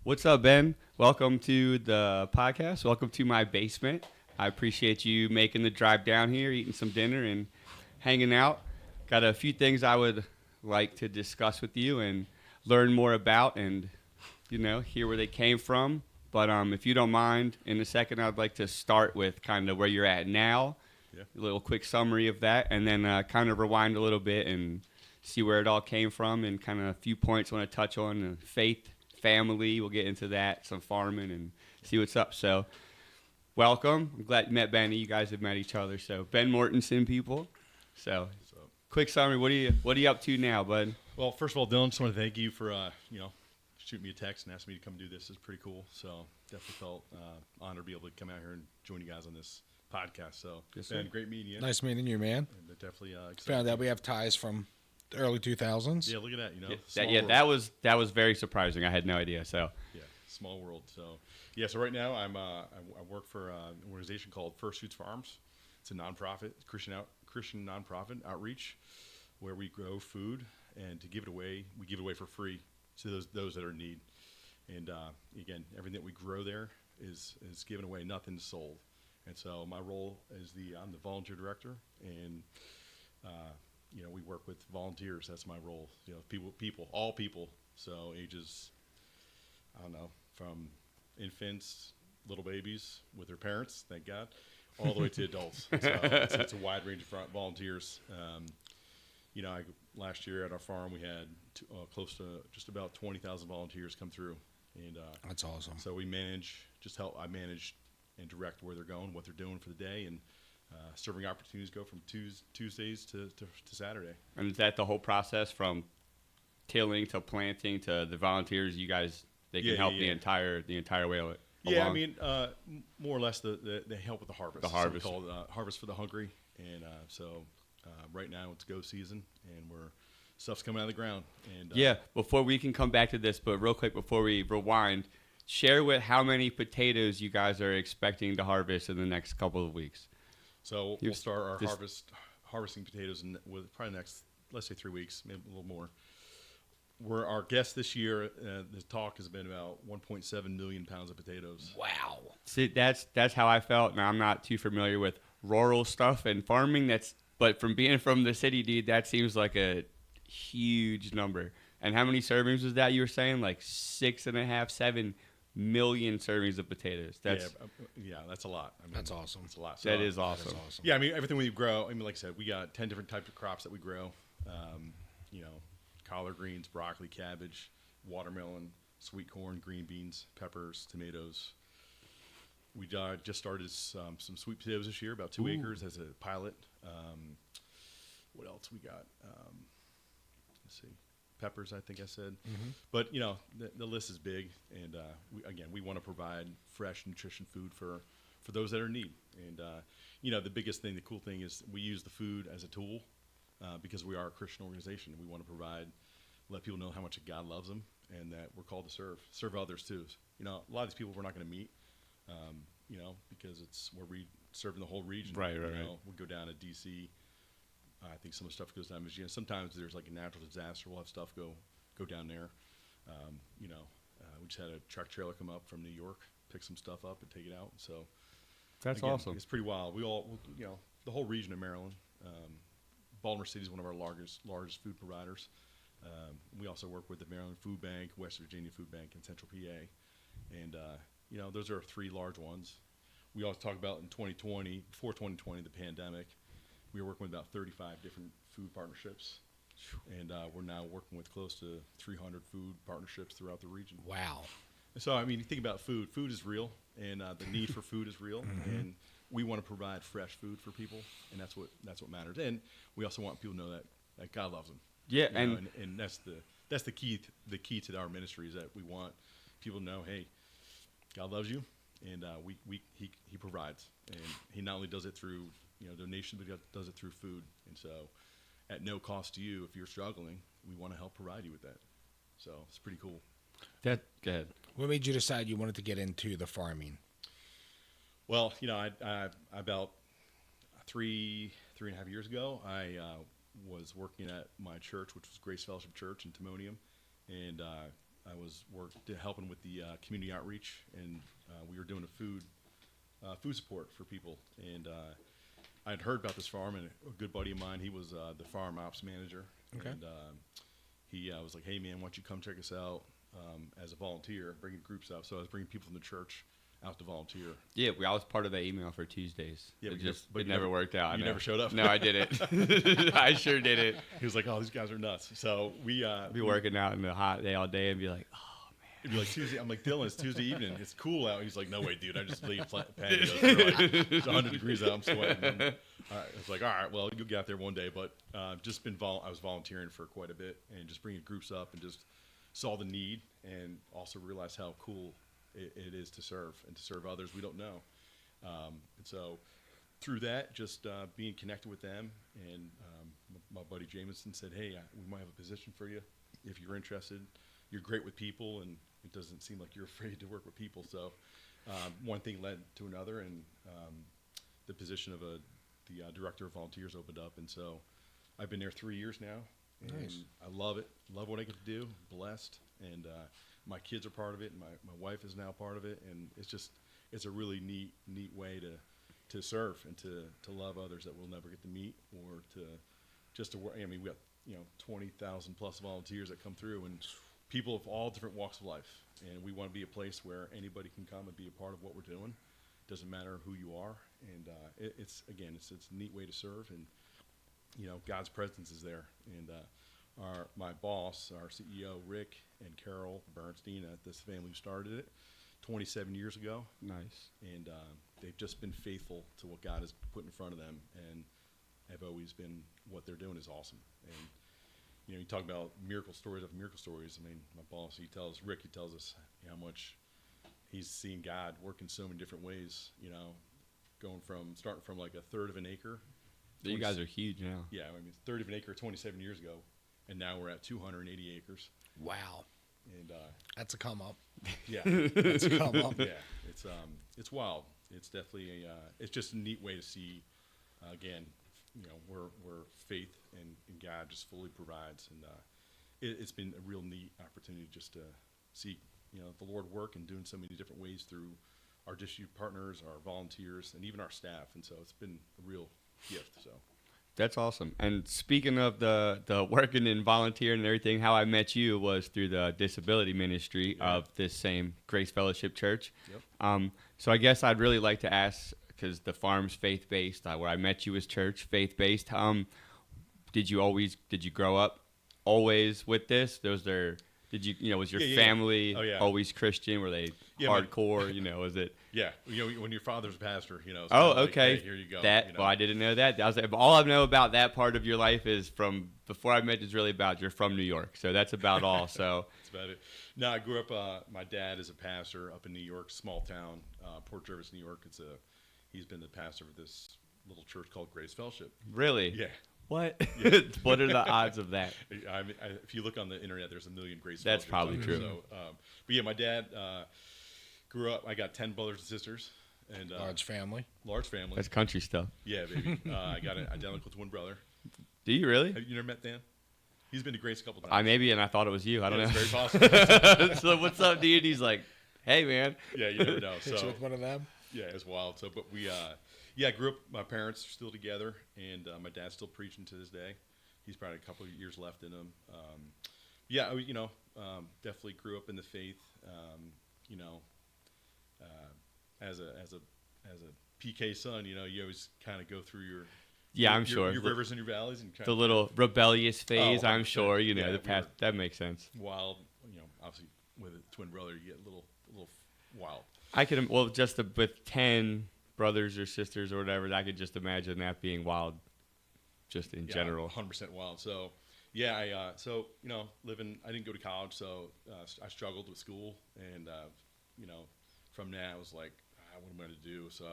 What's up, Ben? Welcome to the podcast. Welcome to my basement. I appreciate you making the drive down here, eating some dinner, and hanging out. Got a few things I would like to discuss with you and learn more about and, hear where they came from. But if you don't mind, in a second, I'd like to start with kind of where you're at now, Yeah. a little quick summary of that, and then kind of rewind a little bit and see where it all came from and kind of a few points I want to touch on, faith, family. We'll get into that, some farming, and see what's up. So, welcome. I'm glad you met Benny. You guys have met each other. So, Ben Mortenson, people. So, quick summary. What are you up to now, bud? Well, first of all, Dylan, just want to thank you for shooting me a text and asking me to come do this. It's pretty cool. So, definitely felt honored to be able to come out here and join you guys on this podcast. So, yes, Ben, great meeting you. Nice meeting you, man. And definitely Found out we have ties from the early 2000s. Yeah, look at that. That was very surprising. I had no idea. So, yeah, small world. So, yeah. So right now I work for an organization called First Fruits Farms. It's a nonprofit, Christian nonprofit outreach, where we grow food and to give it away. We give it away for free to those that are in need. And again, everything that we grow there is given away. Nothing's sold. And so my role is I'm the volunteer director, and we work with volunteers. That's my role. All people. So ages, I don't know, from infants, little babies with their parents, thank God, all the way to adults. So it's a wide range of volunteers. Last year at our farm we had close to just about 20,000 volunteers come through, and That's awesome. so I manage and direct where they're going, what they're doing for the day, and serving opportunities go from Tuesdays to Saturday. and is that the whole process from tilling to planting to the volunteers? You guys, they can help the entire way along. Yeah, I mean, more or less, they help with the harvest. The harvest. So we call it Harvest for the Hungry. And right now it's go season, and stuff's coming out of the ground. And before we can come back to this, but real quick before we rewind, share with how many potatoes you guys are expecting to harvest in the next couple of weeks. So we'll start our harvesting potatoes with probably next, let's say 3 weeks, maybe a little more. Our guess this year, the talk has been about 1.7 million pounds of potatoes. Wow. See, that's how I felt. Now, I'm not too familiar with rural stuff and farming. But from being from the city, dude, that seems like a huge number. And how many servings was that you were saying? Like 6.5, 7 million servings of potatoes. That's that's a lot. That's awesome. That's a lot. That is awesome. That is awesome. Yeah, I mean, everything we grow, like I said, we got 10 different types of crops that we grow. Collard greens, broccoli, cabbage, watermelon, sweet corn, green beans, peppers, tomatoes. We just started some sweet potatoes this year, about 2 acres as a pilot. What else we got? Let's see. Peppers, I think I said. Mm-hmm. But, the list is big. And, we want to provide fresh nutrition food for those that are in need. And, the biggest thing, the cool thing is we use the food as a tool because we are a Christian organization. We want to let people know how much God loves them and that we're called to serve others too. A lot of these people we're not going to meet, because we're serving the whole region. Right. We go down to D.C. I think some of the stuff goes down to Michigan. Sometimes there's like a natural disaster. We'll have stuff go down there. We just had a truck trailer come up from New York, pick some stuff up and take it out. So That's awesome. It's pretty wild. We all, the whole region of Maryland. Baltimore City is one of our largest food providers. We also work with the Maryland Food Bank, West Virginia Food Bank, and Central PA. And, those are 3 large ones. We always talk about in 2020, before 2020, the pandemic, we were working with about 35 different food partnerships. And we're now working with close to 300 food partnerships throughout the region. Wow. So, I mean, you think about food. Food is real, and the need for food is real. Mm-hmm. And we want to provide fresh food for people, and that's what matters. And we also want people to know that God loves them. Yeah, and that's the key to our ministry is that we want people to know, hey, God loves you, and He provides, and He not only does it through donations, but He does it through food. And so, at no cost to you, if you're struggling, we want to help provide you with that. So it's pretty cool. Go ahead. What made you decide you wanted to get into the farming? Well, I about 3.5 years ago, I was working at my church, which was Grace Fellowship Church in Timonium, and helping with the community outreach, and we were doing a food support for people. And I'd heard about this farm, and a good buddy of mine, he was the farm ops manager. Okay. And he was like, "Hey man, why don't you come check us out as a volunteer, bringing groups up." So I was bringing people from the church out to volunteer. Yeah, I was part of that email for Tuesdays. Yeah, It never worked out. You never showed up? No, I didn't. I sure didn't. He was like, "Oh, these guys are nuts." So we Be working out in the hot day all day and be like, oh, it'd be like Tuesday. I'm like, "Dylan, it's Tuesday evening. It's cool out." He's like, "No way, dude. I just laid patios. It's 100 degrees out. I'm sweating." And, I was like, "All right, well, you'll get out there one day." But I was volunteering for quite a bit and just bringing groups up and just saw the need and also realized how cool it is to serve and to serve others we don't know. And so through that, just being connected with them, and my buddy Jameson said, "Hey, we might have a position for you if you're interested. You're great with people, and it doesn't seem like you're afraid to work with people." So one thing led to another, and the position of the director of volunteers opened up. And so I've been there 3 years now, and Nice. I love it. Love what I get to do. Blessed, and my kids are part of it, and my wife is now part of it, and it's a really neat way to serve and to love others that we'll never get to meet, or to work. I mean, we got 20,000 plus volunteers that come through, and people of all different walks of life, and we want to be a place where anybody can come and be a part of what we're doing. Doesn't matter who you are, and it's a neat way to serve, and God's presence is there. And my boss, our CEO Rick and Carol Bernstein at this family who started it 27 years ago, nice. and they've just been faithful to what God has put in front of them, and have always been. What they're doing is awesome. And you talk about miracle stories of miracle stories. I mean, my boss, Rick tells us how much he's seen God work in so many different ways. Starting from like a third of an acre. You guys are huge now. Yeah, I mean, third of an acre 27 years ago, and now we're at 280 acres. Wow. And That's a come up. yeah, That's a come up. yeah, it's wild. It's definitely it's just a neat way to see. Again, where faith and God just fully provides, and it's been a real neat opportunity just to see the Lord work and doing so many different ways through our district partners, our volunteers, and even our staff. And so it's been a real gift. So That's awesome. And speaking of the working and volunteering and everything, how I met you was through the disability ministry of this same Grace Fellowship Church. Yep. So I guess I'd really like to ask, because the farm's faith-based, where I met you was church, faith-based. Did you grow up always with this? Was your family always Christian? Were they hardcore? Was it? Yeah, when your father's a pastor, it's Oh, like, okay. Hey, here you go. Well, I didn't know that. I was like, all I know about that part of your life is from before I met you is really about you're from New York, so that's about all. So that's about it. No, I grew up. My dad is a pastor up in New York, small town, Port Jervis, New York. He's been the pastor of this little church called Grace Fellowship. Really? Yeah. What? Yeah. What are the odds of that? If you look on the internet, there's a million Grace. That's Fellowships probably out true. there. So, but yeah, my dad grew up. I got 10 brothers and sisters, and Large family. Large family. That's country stuff. Yeah, baby. I got an identical twin brother. Do you really? Have you never met Dan? He's been to Grace a couple times. And I thought it was you. I don't know. It's very possible. So what's up, dude? He's like, hey, man. Yeah, you never know. Hit So you with one of them. yeah, it's wild. So, but we, grew up. My parents are still together, and my dad's still preaching to this day. He's probably a couple of years left in him. Definitely grew up in the faith. As a PK son, you always kind of go through I'm sure. your rivers and your valleys, and The little rebellious phase, Oh, I'm sure. yeah, The past, that makes sense. wild. Obviously with a twin brother, you get a little wild. With 10 brothers or sisters or whatever, I could just imagine that being wild, just in general. 100% wild. So, living. I didn't go to college, so I struggled with school, and from that I was like, what am I going to do? So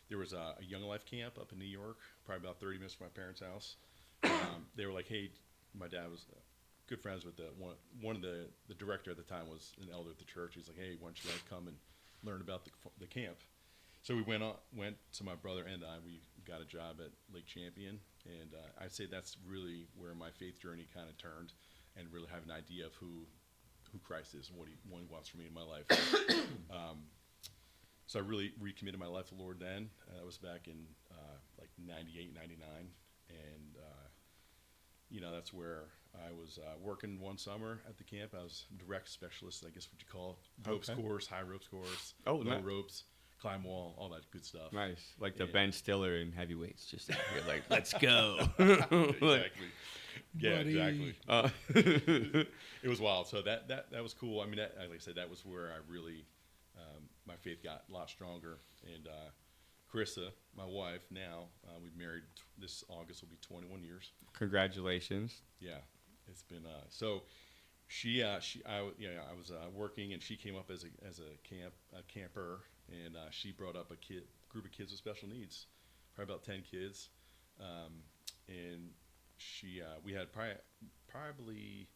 there was a Young Life camp up in New York, probably about 30 minutes from my parents' house. They were like, hey, my dad was good friends with one of the director at the time was an elder at the church. He's like, hey, why don't you guys come and learn about the camp? So we went. So my brother and I, we got a job at Lake Champion, and I'd say that's really where my faith journey kind of turned, and really have an idea of who who Christ is and what he wants for me in my life. So I really recommitted my life to the Lord then. That was back in like 98, 99. And, that's where I was working one summer at the camp. I was direct specialist, I guess what you call it. Ropes course, high ropes course, low ropes, climb wall, all that good stuff. Nice. Like the Ben Stiller in heavyweights, just out here like, let's go. Exactly. Yeah, Buddy. exactly. It was wild. So that was cool. I mean, like I said, that was where I really, my faith got a lot stronger. And Carissa, my wife now, we've married this August will be 21 years. Congratulations. Yeah, it's been so. I was working, and she came up as a camper, and she brought up a group of kids with special needs, probably about 10 kids, and we had probably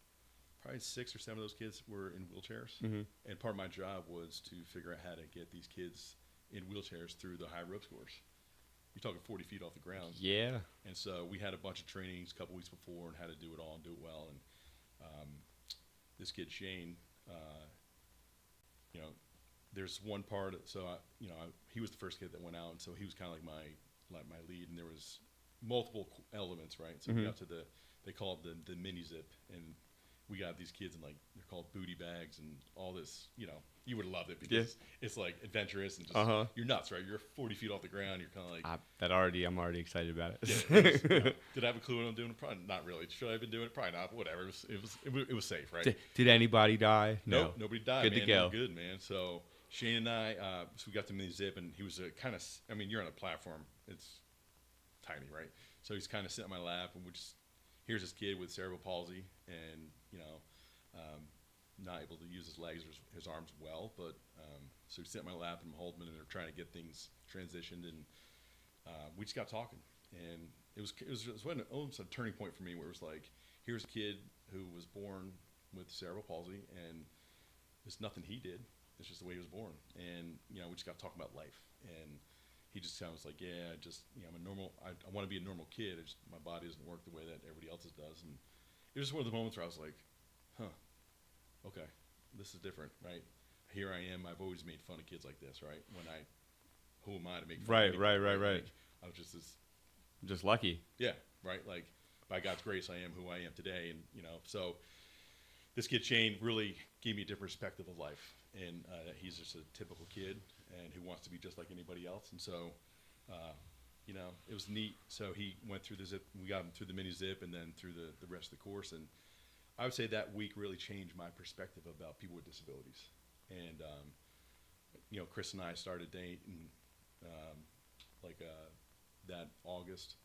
6 or 7 of those kids were in wheelchairs, and part of my job was to figure out how to get these kids in wheelchairs through the high ropes course. You're talking 40 feet off the ground. Yeah. And so we had a bunch of trainings a couple weeks before on how to do it all and do it well. And this kid Shane, there's one part. So he was the first kid that went out, and so he was kind of like my lead. And there was multiple elements, right? So we got to they call it the mini zip, and we got these kids in they're called booty bags and all this. You would have loved it because it's like adventurous and just you're nuts, right? You're 40 feet off the ground. You're kind of like I'm already excited about it. Yeah, did I have a clue what I'm doing? Probably not really. Should I have been doing it? Probably not. Whatever. It was safe, right? Did anybody die? No. Nope, nobody died. Good man. to go. Good, man. So Shane and I, so we got the mini zip, and he was kind of. I mean, you're on a platform. It's tiny, right? So he's kind of sitting on my lap, and here's this kid with cerebral palsy, and not able to use his legs or his arms well, but so he's sitting on my lap, and I'm holding him, and they're trying to get things transitioned, and we just got talking, and it was almost a turning point for me, where it was like, here's a kid who was born with cerebral palsy, and there's nothing he did. It's just the way he was born, and we just got talking about life, and he just kind of was like, yeah, I'm a normal. I want to be a normal kid. My body doesn't work the way that everybody else's does, and it was one of the moments where I was like, huh. Okay, this is different, right? Here I am. I've always made fun of kids like this, right? Who am I to make fun of Right. Like, I was just lucky. Yeah, right? Like, by God's grace, I am who I am today. And, so this kid, Shane, really gave me a different perspective of life. And he's just a typical kid and who wants to be just like anybody else. And so, it was neat. So he went through the zip. We got him through the mini zip and then through the rest of the course. And I would say that week really changed my perspective about people with disabilities. And, Chris and I started dating that August,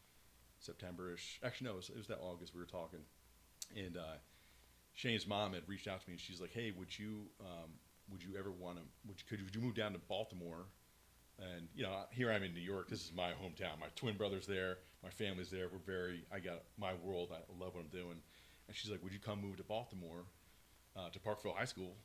September-ish. Actually, no, it was that August we were talking. And Shane's mom had reached out to me, and she's like, hey, would you ever want to, could you move down to Baltimore? And, here I'm in New York. This is my hometown. My twin brother's there. My family's there. I got my world. I love what I'm doing. And she's like, would you come move to Baltimore, to Parkville High School?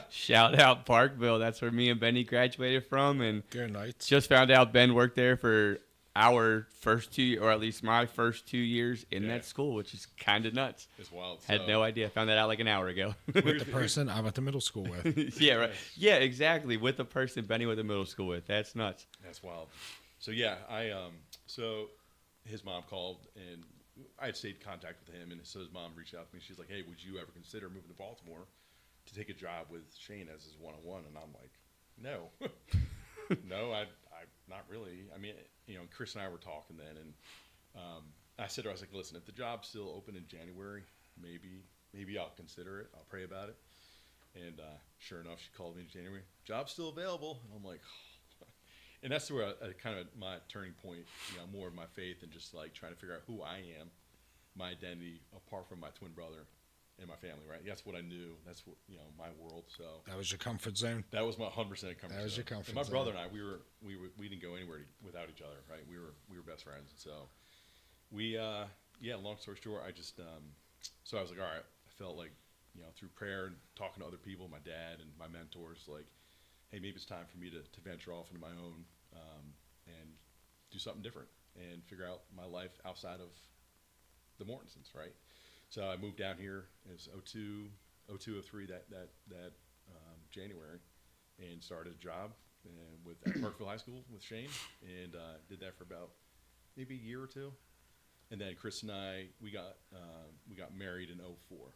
Shout out Parkville. That's where me and Benny graduated from. And Good night. just found out Ben worked there for our first 2, or at least my first 2 years in that school, which is kind of nuts. It's wild. Had no idea. Found that out like an hour ago. With the person I went to middle school with. Yeah, right. Yeah, exactly. With the person Benny went to middle school with. That's nuts. That's wild. So yeah, so his mom called, and I had stayed in contact with him, and so his mom reached out to me. She's like, hey, would you ever consider moving to Baltimore to take a job with Shane as his one-on-one? And I'm like, no. No, I not really. I mean, Chris and I were talking then, and I said to her, I was like, listen, if the job's still open in January, maybe I'll consider it. I'll pray about it. And sure enough, she called me in January. Job's still available. And I'm like, oh. And that's where I kind of my turning point, more of my faith and just like trying to figure out who I am, my identity, apart from my twin brother and my family, right? That's what I knew. That's what, my world. So That was your comfort zone. that was my 100% comfort zone. That was your comfort And my zone. brother and I, we didn't go anywhere without each other, right? We were best friends. And so long story short, I just, so I was like, all right, I felt like, through prayer and talking to other people, my dad and my mentors, like, hey, maybe it's time for me to venture off into my own, and do something different and figure out my life outside of the Mortensons, right? So I moved down here. It was 02, 02, 03 that January, and started a job and at Parkville High School with Shane, and did that for about maybe a year or two, and then Chris and I we got married in 04,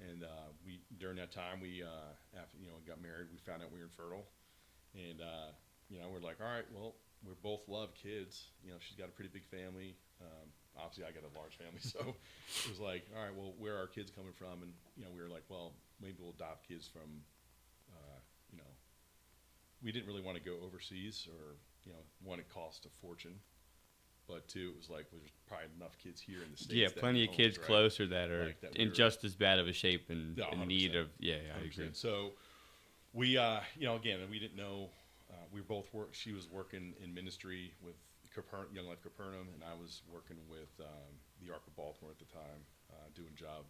and we during that time we after got married, we found out we were infertile, and we're like, all right, well, we both love kids. She's got a pretty big family. Obviously, I got a large family, so it was like, all right, well, where are our kids coming from? And we were like, well, maybe we'll adopt kids from, we didn't really want to go overseas, or one, it cost a fortune, but two, it was like, well, there's probably enough kids here in the States. Yeah, plenty of kids right? closer that are like that in just as bad of a shape and No, in need 100%. of. Yeah, I agree. So we, again, we didn't know. We were both She was working in ministry with Young Life Capernaum, and I was working with the Ark of Baltimore at the time, doing job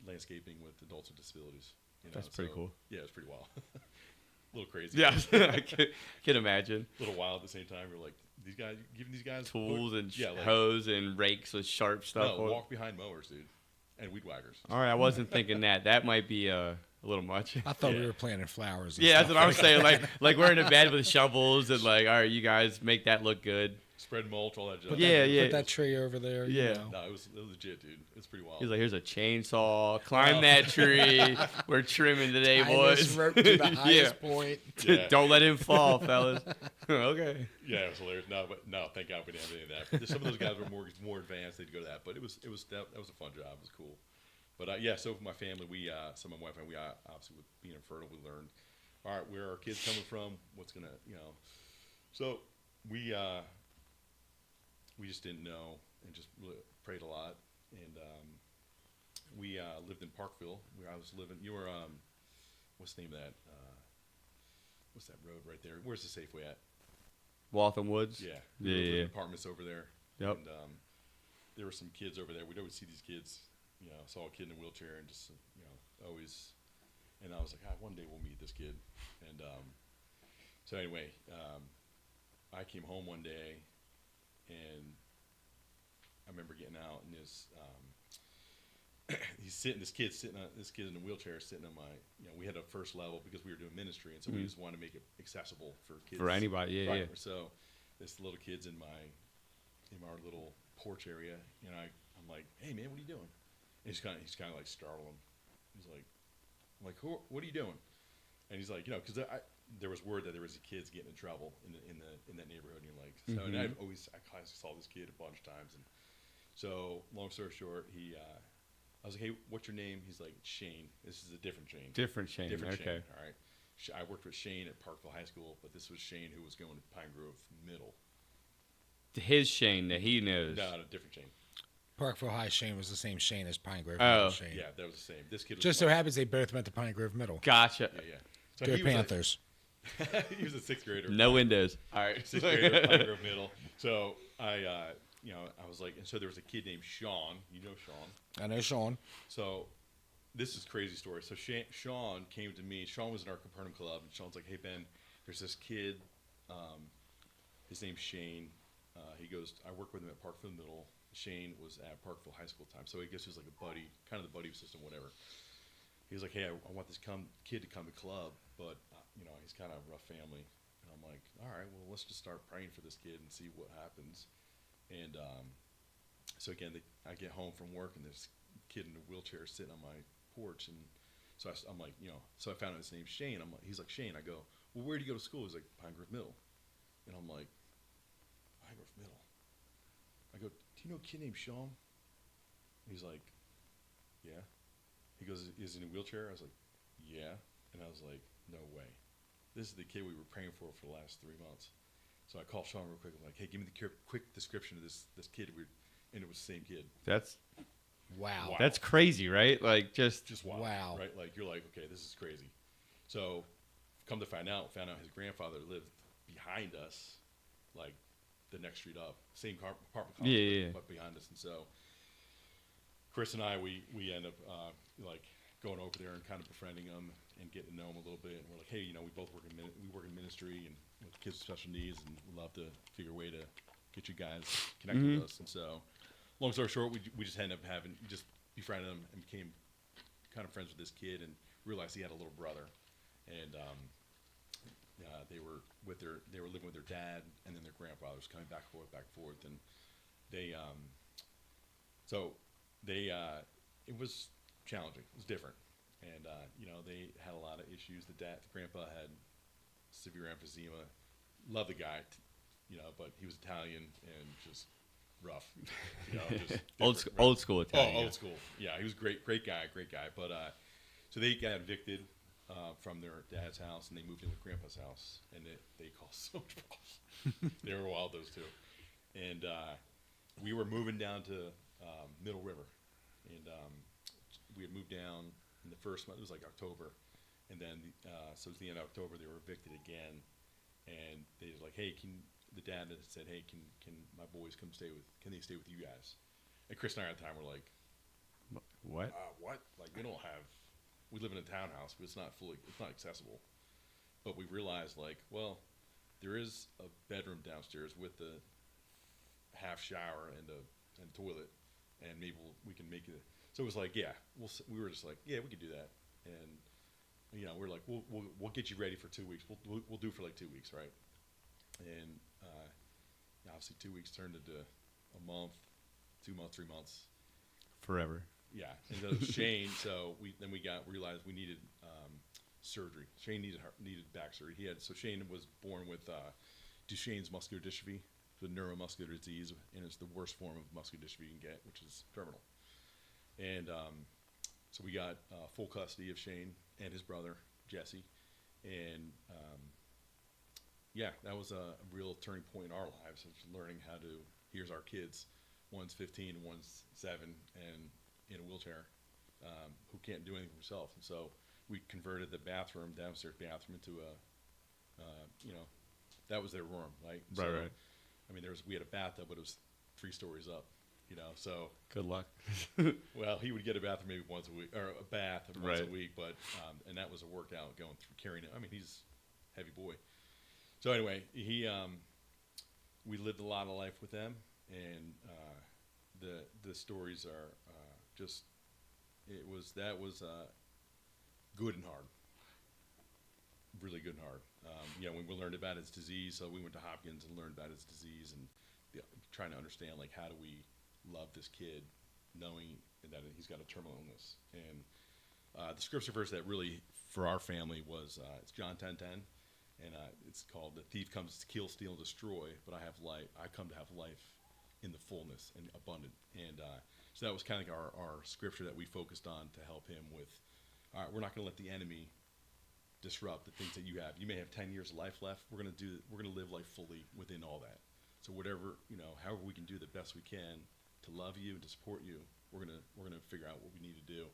landscaping with adults with disabilities. That's pretty cool. Yeah, it was pretty wild. A little crazy. Yeah, I can imagine. A little wild at the same time. We're like, these guys, giving these guys tools and hose and rakes with sharp stuff. No, walk behind mowers, dude, and weed whackers. All right, I wasn't thinking that. That might be a little much. I thought we were planting flowers. And Yeah, stuff. that's what I'm saying. Like we're in a bed with shovels and like, all right, you guys make that look good. Spread mulch, all that junk. Put that tree over there. Yeah. No, it was legit, dude. It's pretty wild. He's like, here's a chainsaw. Climb that tree. We're trimming today, Tie boys. this rope to the highest point. Yeah. Don't let him fall, fellas. Okay. Yeah, it was hilarious. No, thank God we didn't have any of that. Some of those guys were more advanced. They'd go to that, but that was a fun job. It was cool. But so for my family, my wife and we obviously with being infertile, we learned, all right, where are our kids coming from? What's gonna, So we just didn't know and just really prayed a lot. And we lived in Parkville where I was living. You were what's the name of that? What's that road right there? Where's the Safeway at? Waltham Woods. Yeah. Yeah. Apartments over there. Yep. And there were some kids over there. We'd always see these kids. Saw a kid in a wheelchair and just always. And I was like, one day we'll meet this kid. And so anyway, I came home one day, and I remember getting out, and this kid in a wheelchair sitting on my, we had a first level because we were doing ministry, and so we just wanted to make it accessible for kids. For anybody, yeah, right? yeah. So this little kid's in our little porch area, and I'm like, hey man, what are you doing? And he's kind of like startled him. He's like, I'm like, what are you doing? And he's like, because there was word that there was kids getting in trouble in that neighborhood, and you're like, so. And I saw this kid a bunch of times, and so long story short, I was like, hey, what's your name? He's like, Shane. This is a different Shane. Different Shane. Okay. Shane. All right. I worked with Shane at Parkville High School, but this was Shane who was going to Pine Grove Middle. His Shane that he knows. No, different Shane. Parkville High Shane was the same Shane as Pine Grove Oh. Middle Shane. Yeah, that was the same. This kid was Just so happens they both went to Pine Grove Middle. Gotcha. Yeah. So Go he was Panthers. he was a sixth grader. No windows. All right, sixth grader at Pine Grove Middle. So I was like, and so there was a kid named Sean. You know Sean. I know Sean. So this is a crazy story. So Sean came to me. Sean was in our Capernaum club, and Sean's like, hey Ben, there's this kid. His name's Shane. He goes, I work with him at Parkville Middle. Shane was at Parkville High School time, so I guess he was like a buddy, kind of the buddy system, whatever. He was like, hey, I want this kid to come to club, but he's kind of a rough family. And I'm like, all right, well, let's just start praying for this kid and see what happens. And so again, I get home from work, and this kid in a wheelchair is sitting on my porch, and so I'm like, so I found out his name's Shane. He's like, Shane. I go, well, where do you go to school? He's like, Pine Grove Middle. And I'm like, Pine Grove Middle. I go, do you know a kid named Sean? He's like, yeah. He goes, is he in a wheelchair? I was like, yeah. And I was like, no way. This is the kid we were praying for the last 3 months. So I called Sean real quick. I'm like, hey, give me the quick description of this kid. And it was the same kid. Wow. That's crazy, right? Like just wild. Wow. Right? Like, you're like, okay, this is crazy. So come to find out his grandfather lived behind us, like the next street up. Same apartment complex, but behind us. And so Chris and I, we end up like going over there and kind of befriending him and getting to know him a little bit. And we're like, hey, we both work in ministry and with kids with special needs, and we'd love to figure a way to get you guys connected with us. And so, long story short, we just ended up just befriending him and became kind of friends with this kid and realized he had a little brother, and they were living with their dad, and then their grandfather was coming back and forth, and they it was challenging. It was different, and they had a lot of issues. The grandpa had severe emphysema. Loved the guy, but he was Italian and just rough. Just old school Italian. Old school. Yeah, he was great guy. But so they got evicted from their dad's house, and they moved in with Grandpa's house, and they caused so much problems. They were wild, those two. And we were moving down to Middle River, and we had moved down in the first month. It was like October, and then so it was the end of October. They were evicted again, and they were like, "Hey, the dad had said, hey, can my boys can they stay with you guys?" And Chris and I at the time were like, "What? What? Like we live in a townhouse, but it's not accessible." But we realized well, there is a bedroom downstairs with a half shower and a toilet, and maybe we can make it. So it was like, yeah, we were just like, yeah, we could do that, and we're like, we'll get you ready for 2 weeks. We'll do for like 2 weeks, right? And obviously 2 weeks turned into a month, 2 months, 3 months, forever. Yeah, and then Shane. So we realized we needed surgery. Shane needed back surgery. Shane was born with Duchenne's muscular dystrophy, the neuromuscular disease, and it's the worst form of muscular dystrophy you can get, which is terminal. And so we got full custody of Shane and his brother Jesse, and that was a real turning point in our lives. Of learning how to. Here's our kids. One's 15, one's 7, and in a wheelchair, who can't do anything for himself. And so we converted the downstairs bathroom, into that was their room, right? Right. I mean, we had a bathtub, but it was 3 stories up, so. Good luck. Well, he would get a bathroom maybe once a week, or a bath once a week, but, and that was a workout going through carrying it. I mean, he's a heavy boy. So anyway, we lived a lot of life with them, and the stories are just that was good and hard, really good and hard. When we learned about his disease, so we went to Hopkins and learned about his disease, and trying to understand how do we love this kid, knowing that he's got a terminal illness. And the scripture verse that really for our family was it's John 10:10. And it's called "The thief comes to kill, steal, and destroy, but I have life. I come to have life in the fullness and abundant." And so that was kind of our scripture that we focused on to help him with. All right, we're not going to let the enemy disrupt the things that you have. You may have 10 years of life left. We're going to live life fully within all that. So whatever however we can do the best we can to love you and to support you, we're gonna figure out what we need to do.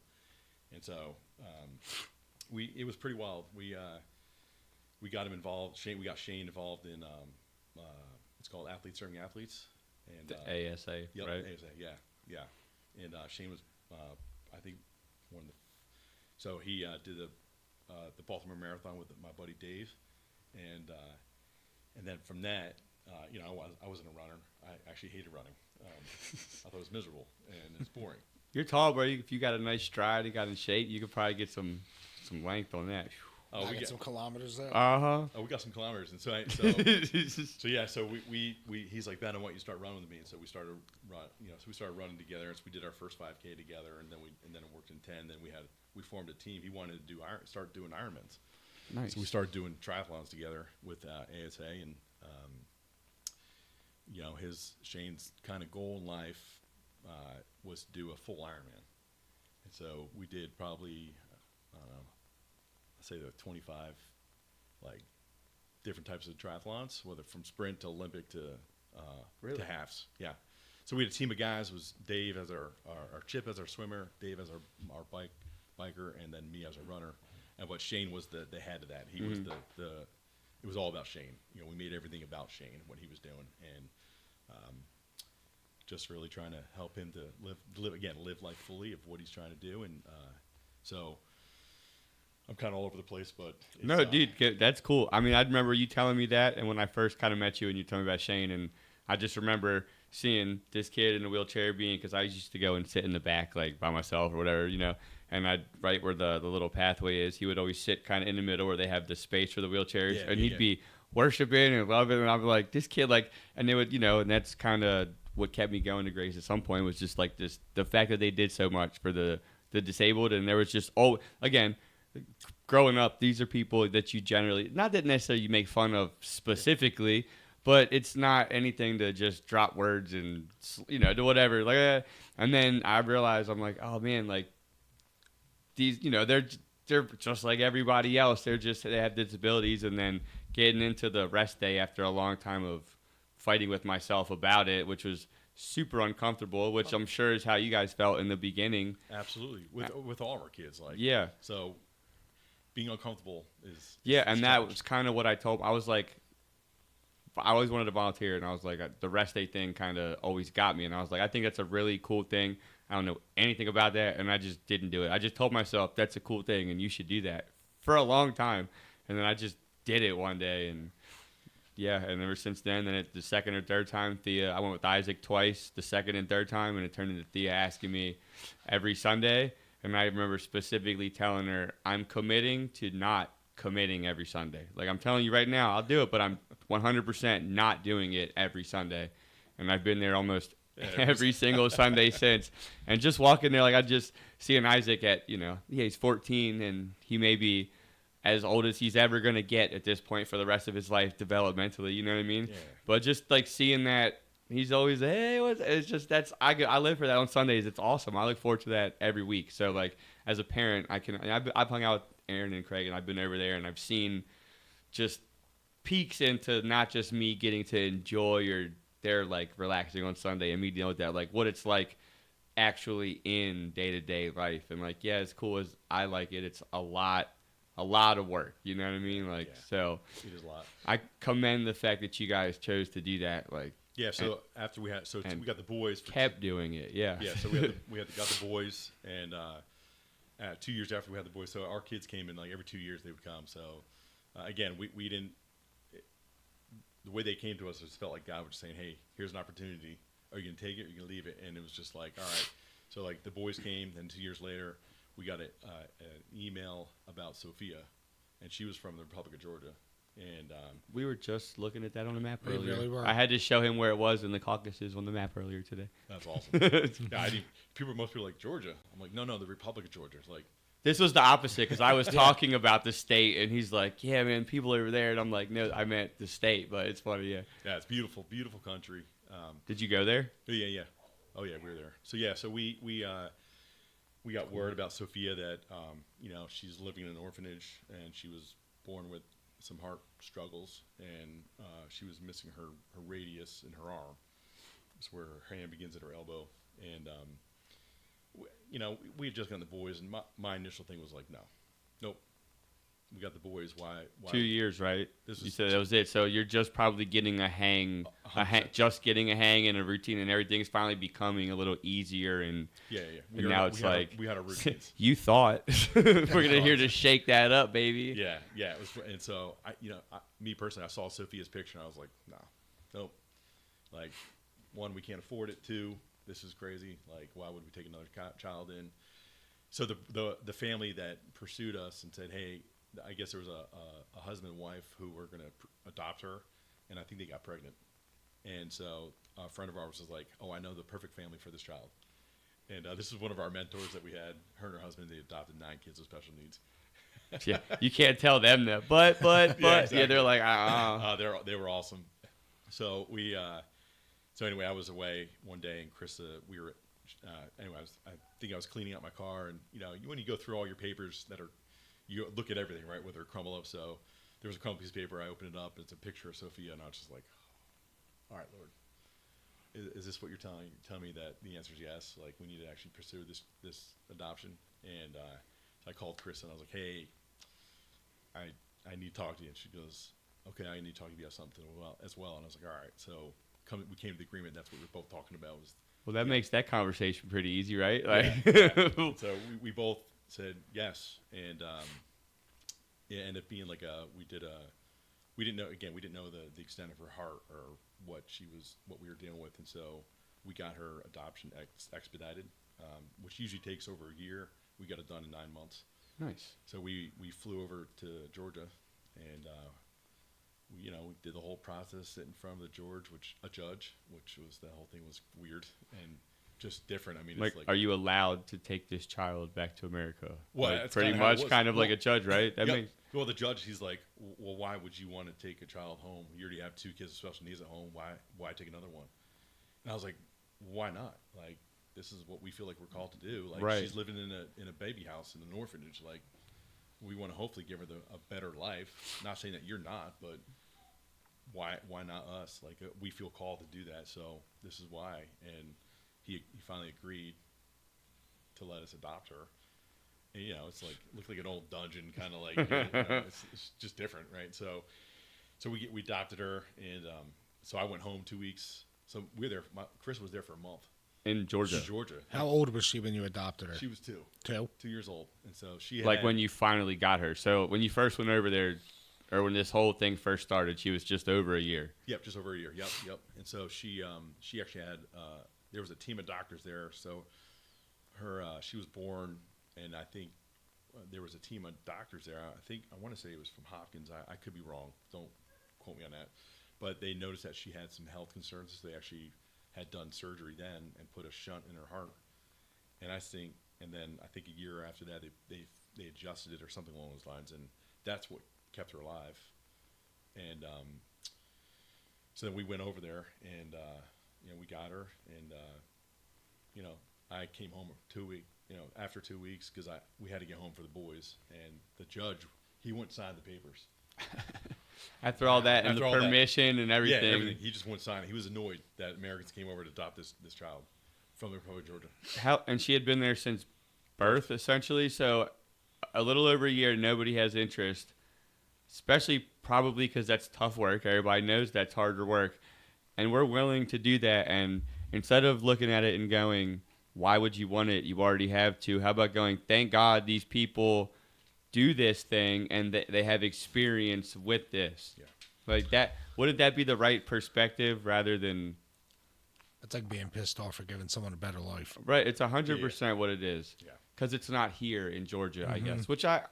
And so it was pretty wild. We got him involved. We got Shane involved in it's called Athletes Serving Athletes, and the ASA, yep, right? ASA, yeah. And Shane was, I think, one of the. So he did the Baltimore Marathon with my buddy Dave, and then from that, I wasn't a runner. I actually hated running. I thought it was miserable and it's boring. You're tall, bro. If you got a nice stride, you got in shape, you could probably get some length on that. Oh, we got some kilometers there. Oh, we got some kilometers, and so he's like, "Ben, I want you to start running with me." And so we started we started running together. And so we did our first 5K together, and then it worked in 10. Then we formed a team. He wanted to start doing Ironmans. Nice. So we started doing triathlons together with ASA, and Shane's kind of goal in life was to do a full Ironman, and so we did probably say there were 25 different types of triathlons, whether from sprint to Olympic to halves. Yeah. So we had a team of guys. It was Dave as our Chip as our swimmer, Dave as our biker, and then me as a runner. And Shane was the head of that. He was it was all about Shane. We made everything about Shane and what he was doing, and just really trying to help him to live life fully of what he's trying to do. And so I'm kind of all over the place, but no, dude, that's cool. I mean, I remember you telling me that, and when I first kind of met you, and you told me about Shane, and I just remember seeing this kid in a wheelchair because I used to go and sit in the back by myself or whatever, and and I'd right where the little pathway is, he would always sit kind of in the middle where they have the space for the wheelchairs, and he'd be worshiping and loving, and I'd be like, this kid, like, and they would, and that's kind of what kept me going to Grace at some point was just like this, the fact that they did so much for the disabled, and there was just, again, growing up, these are people that you generally, not that necessarily you make fun of specifically, but it's not anything to just drop words and, do whatever. Like, and then I realized, I'm like, oh man, like these, they're just like everybody else. They have disabilities, and then getting into the rest day after a long time of fighting with myself about it, which was super uncomfortable, which I'm sure is how you guys felt in the beginning. Absolutely. With all of our kids. Like, yeah. So being uncomfortable is and that was kind of what I told. I was like, I always wanted to volunteer, and I was like, the rest day thing kind of always got me, and I was like, I think that's a really cool thing. I don't know anything about that, and I just didn't do it. I just told myself that's a cool thing, and you should do that for a long time, and then I just did it one day, and and ever since then, the second or third time, I went with Isaac twice, the second and third time, and it turned into Thea asking me every Sunday, and I remember specifically telling her, I'm committing to not committing every Sunday. Like, I'm telling you right now, I'll do it, but I'm 100% not doing it every Sunday. And I've been there almost every single Sunday since. And just walking there, like, I just seeing Isaac at, he's 14, and he may be as old as he's ever going to get at this point for the rest of his life developmentally, you know what I mean? Yeah. But just, like, seeing that, he's always, hey, it's just, I live for that on Sundays. It's awesome. I look forward to that every week. So, like, as a parent, I've hung out with Aaron and Craig, and I've been over there, and I've seen just peeks into not just me getting to enjoy or they're like relaxing on Sunday and me dealing with that, like what it's like actually in day-to-day life. And like, as cool as I like it, it's a lot of work, you know what I mean? Like, so it is a lot. I commend the fact that you guys chose to do that. Like, so after we got the boys kept doing it. So we got the boys, and 2 years after we had the boys, so our kids came in like every 2 years they would come. So again, we didn't. The way they came to us, it just felt like God was just saying, "Hey, here's an opportunity. Are you gonna take it? Or are you gonna leave it?" And it was just like, all right. So like the boys came, then 2 years later, we got an email about Sophia, and she was from the Republic of Georgia. And we were just looking at that on the map We earlier. really were. I had to show him where it was in the Caucasus on the map earlier today. That's awesome. Most people are like, Georgia. I'm like, no, the Republic of Georgia. It's like, this was the opposite, because I was talking about the state, and he's like, yeah, man, people over there. And I'm like, no, I meant the state, but it's funny, yeah. Yeah, it's beautiful, beautiful country. Did you go there? Yeah. Oh, yeah, we were there. So we got word about Sophia that, she's living in an orphanage, and she was born with some heart struggles, and she was missing her radius in her arm. It's where her hand begins at her elbow. And, we had just gotten the boys, and my initial thing was like, nope. We got the boys. Why? 2 years, right? You said that was it. So you're just probably getting a hang, just getting a hang and a routine, and everything's finally becoming a little easier. And And now it's like we had a routine. You thought we're gonna here to shake that up, baby. Yeah. It was, and so me personally, I saw Sophia's picture, and I was like, nope. Like, one, we can't afford it. Two, this is crazy. Like, why would we take another child in? So the family that pursued us and said, hey, I guess there was a husband and wife who were going to adopt her, and I think they got pregnant. And so a friend of ours was like, oh, I know the perfect family for this child. And this is one of our mentors that we had. Her and her husband, they adopted 9 kids with special needs. Yeah, you can't tell them that, but exactly. They're like, they were awesome. So anyway, I was away one day, and Krista, we were I think I was cleaning out my car, and when you go through all your papers you look at everything, right, whether it crumble up. So there was a crumpled piece of paper. I opened it up. It's a picture of Sophia, and I was just like, all right, Lord, is this what you're telling me that the answer is yes? Like, we need to actually pursue this adoption. And so I called Chris, and I was like, hey, I need to talk to you. And she goes, okay, I need to talk to you about something as well. And I was like, all right. So we came to the agreement. That's what we were both talking about. Well, that makes that conversation pretty easy, right? So we both said yes, and it ended up being like we didn't know the extent of her heart or what we were dealing with, and so we got her adoption expedited, which usually takes over a year. we got it done in 9 months. Nice. So we flew over to Georgia, and we did the whole process, sit in front of a judge, which was the whole thing was weird and just different. I mean, Like, it's are you allowed to take this child back to America? Well, like, that's pretty kinda how it much, was. kind of Well, like a judge, right? That yep. makes Well, the judge, he's like, well, why would you want to take a child home? You already have 2 kids with special needs at home. Why take another one? And I was like, why not? Like, this is what we feel like we're called to do. Like, Right. she's living in a baby house in an orphanage. Like, we want to hopefully give her a better life. Not saying that you're not, but why not us? Like, we feel called to do that, so this is why. And he finally agreed to let us adopt her. And, it's like looked like an old dungeon, kind of like it's just different, right? So we adopted her, and so I went home 2 weeks. So we were there. Chris was there for a month. in Georgia. Georgia. How old was she when you adopted her? She was 2. 2? 2 years old, and so she had, Like when you finally got her. So when you first went over there, or when this whole thing first started, she was just over a year. Yep, just over a year. Yep. And so she actually had there was a team of doctors there. So she was born, and I think there was a team of doctors there. I want to say it was from Hopkins. I could be wrong. Don't quote me on that. But they noticed that she had some health concerns. So they actually had done surgery then and put a shunt in her heart. And then I think a year after that they adjusted it or something along those lines, and that's what kept her alive. And so then we went over there, and we got her, and I came home after 2 weeks because we had to get home for the boys, and the judge, he wouldn't sign the papers. After all that, and the permission and everything. Yeah, everything. He just wouldn't sign it. He was annoyed that Americans came over to adopt this child from the Republic of Georgia. And she had been there since birth, essentially. So a little over a year, nobody has interest, especially probably because that's tough work. Everybody knows that's harder work. And we're willing to do that. And instead of looking at it and going, why would you want it? You already have to. How about going, thank God these people do this thing and they have experience with this. Yeah. Like that, wouldn't that be the right perspective rather than... It's like being pissed off for giving someone a better life. Right, it's 100% what it is. Yeah. Because it's not here in Georgia, I guess. Which I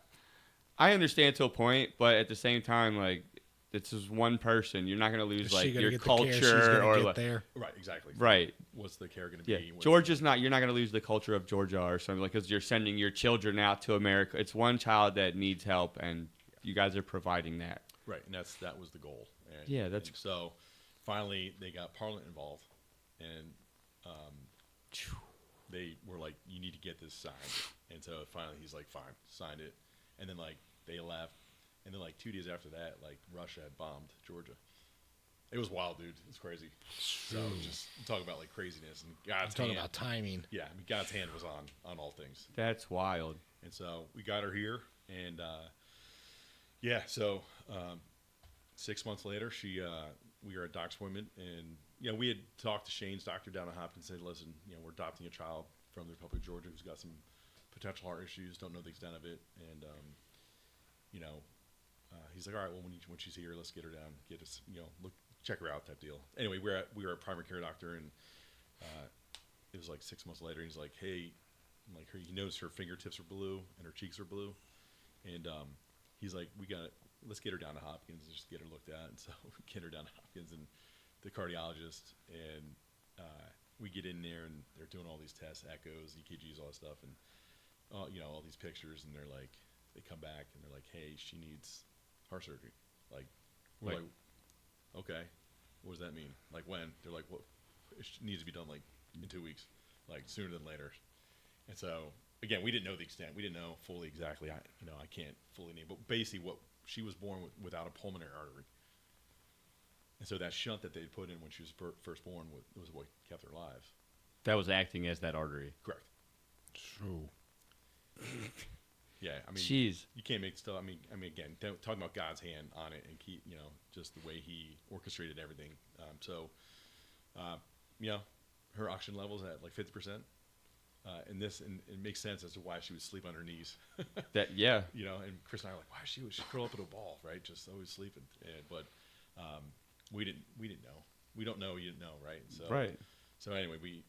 understand to a point, but at the same time, like, this is one person. You're not going to lose, like, your culture or... like, there. Right, exactly. right. What's the care going to Yeah, be? Georgia's not... You're not going to lose the culture of Georgia or something, like, because you're sending your children out to America. It's one child that needs help, and you guys are providing that. Right, and that was the goal. And, Yeah, that's... and so finally they got Parliament involved, and they were like, you need to get this signed. And so finally he's like, fine, signed it. And then, like, they left. And then, like, 2 days after that, like, Russia had bombed Georgia. It was wild, dude. It's crazy. So just talk about, like, craziness. And God's hand. Talking about timing. Yeah, I mean, God's hand was on all things. That's wild. And so we got her here. And, so 6 months later, we were at doc's appointment. And, we had talked to Shane's doctor down at Hopkins and said, listen, we're adopting a child from the Republic of Georgia who's got some potential heart issues, don't know the extent of it. And, he's like, all right, well, when she's here, let's get her down, get us, check her out type deal. Anyway, we were a primary care doctor, and it was like 6 months later, and he's like, hey, he noticed her fingertips are blue and her cheeks are blue. And he's like, let's get her down to Hopkins and just get her looked at. And so we get her down to Hopkins and the cardiologist, and we get in there, and they're doing all these tests, echoes, EKGs, all that stuff, and all these pictures, and they're like, they come back and they're like, hey, she needs heart surgery. Like, we're like, okay, what does that mean? Like, when? They're like, well, it needs to be done like in 2 weeks, like sooner than later. And so again, we didn't know the extent. We didn't know fully exactly. I can't fully name, but basically, what she was born without a pulmonary artery. And so that shunt that they put in when she was first born was what kept her alive. That was acting as that artery. Correct. True. Yeah, I mean, jeez, you can't make stuff. I mean, again, talking about God's hand on it and keep, just the way He orchestrated everything. Her oxygen levels at like 50%. And it makes sense as to why she would sleep on her knees. that yeah. And Chris and I are like, why she curl up in a ball, right? Just always sleeping. But we didn't know. We don't know. You didn't know, right? So, right. So anyway, we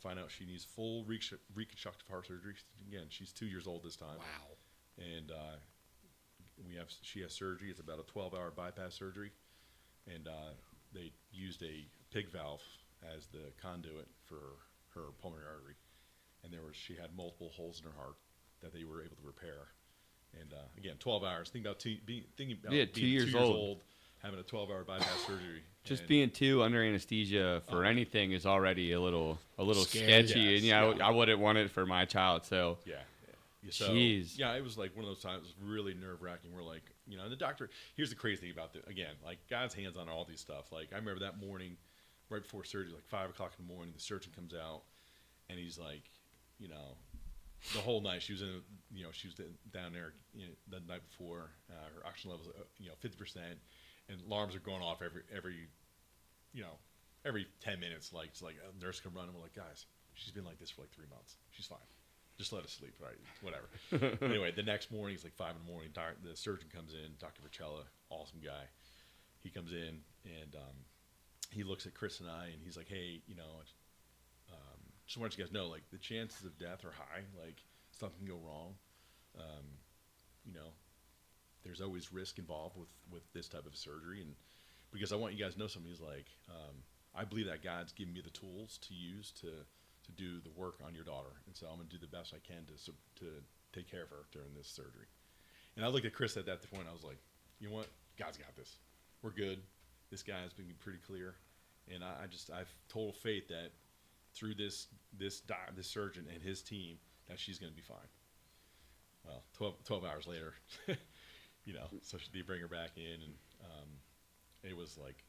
find out she needs full reconstructive heart surgery. Again, she's 2 years old this time. Wow. And she has surgery. It's about a 12-hour bypass surgery, and they used a pig valve as the conduit for her pulmonary artery, and she had multiple holes in her heart that they were able to repair. And again, 12 hours. Thinking about being 2 years old, having a 12-hour bypass surgery. Just being 2 under anesthesia for anything is already a little Scary. sketchy, Yes, and I wouldn't want it for my child. So Yeah. So, jeez. yeah, it was like one of those times. It was really nerve-wracking. We're like, and the doctor. Here's the crazy thing about again, like God's hands on all these stuff. Like I remember that morning, right before surgery, like 5 o'clock in the morning, the surgeon comes out, and he's like, the whole night she was she was down there the night before. Her oxygen levels, 50%, and alarms are going off every 10 minutes. Like it's like a nurse come run, and we're like, guys, she's been like this for like 3 months. She's fine. Just let us sleep, right? Whatever. Anyway, the next morning, it's like 5 in the morning. The surgeon comes in, Dr. Vicella, awesome guy. He comes in, and he looks at Chris and I, and he's like, hey, just want you guys know, like, the chances of death are high. Like, something can go wrong. There's always risk involved with this type of surgery. And because I want you guys to know something, he's like, I believe that God's given me the tools to use to do the work on your daughter, and so I'm going to do the best I can to take care of her during this surgery. And I looked at Chris at that point. I was like, you know what? God's got this. We're good. This guy's been pretty clear, and I've total faith that through this surgeon and his team that she's going to be fine. Well, 12 hours later, so they bring her back in, and it was like,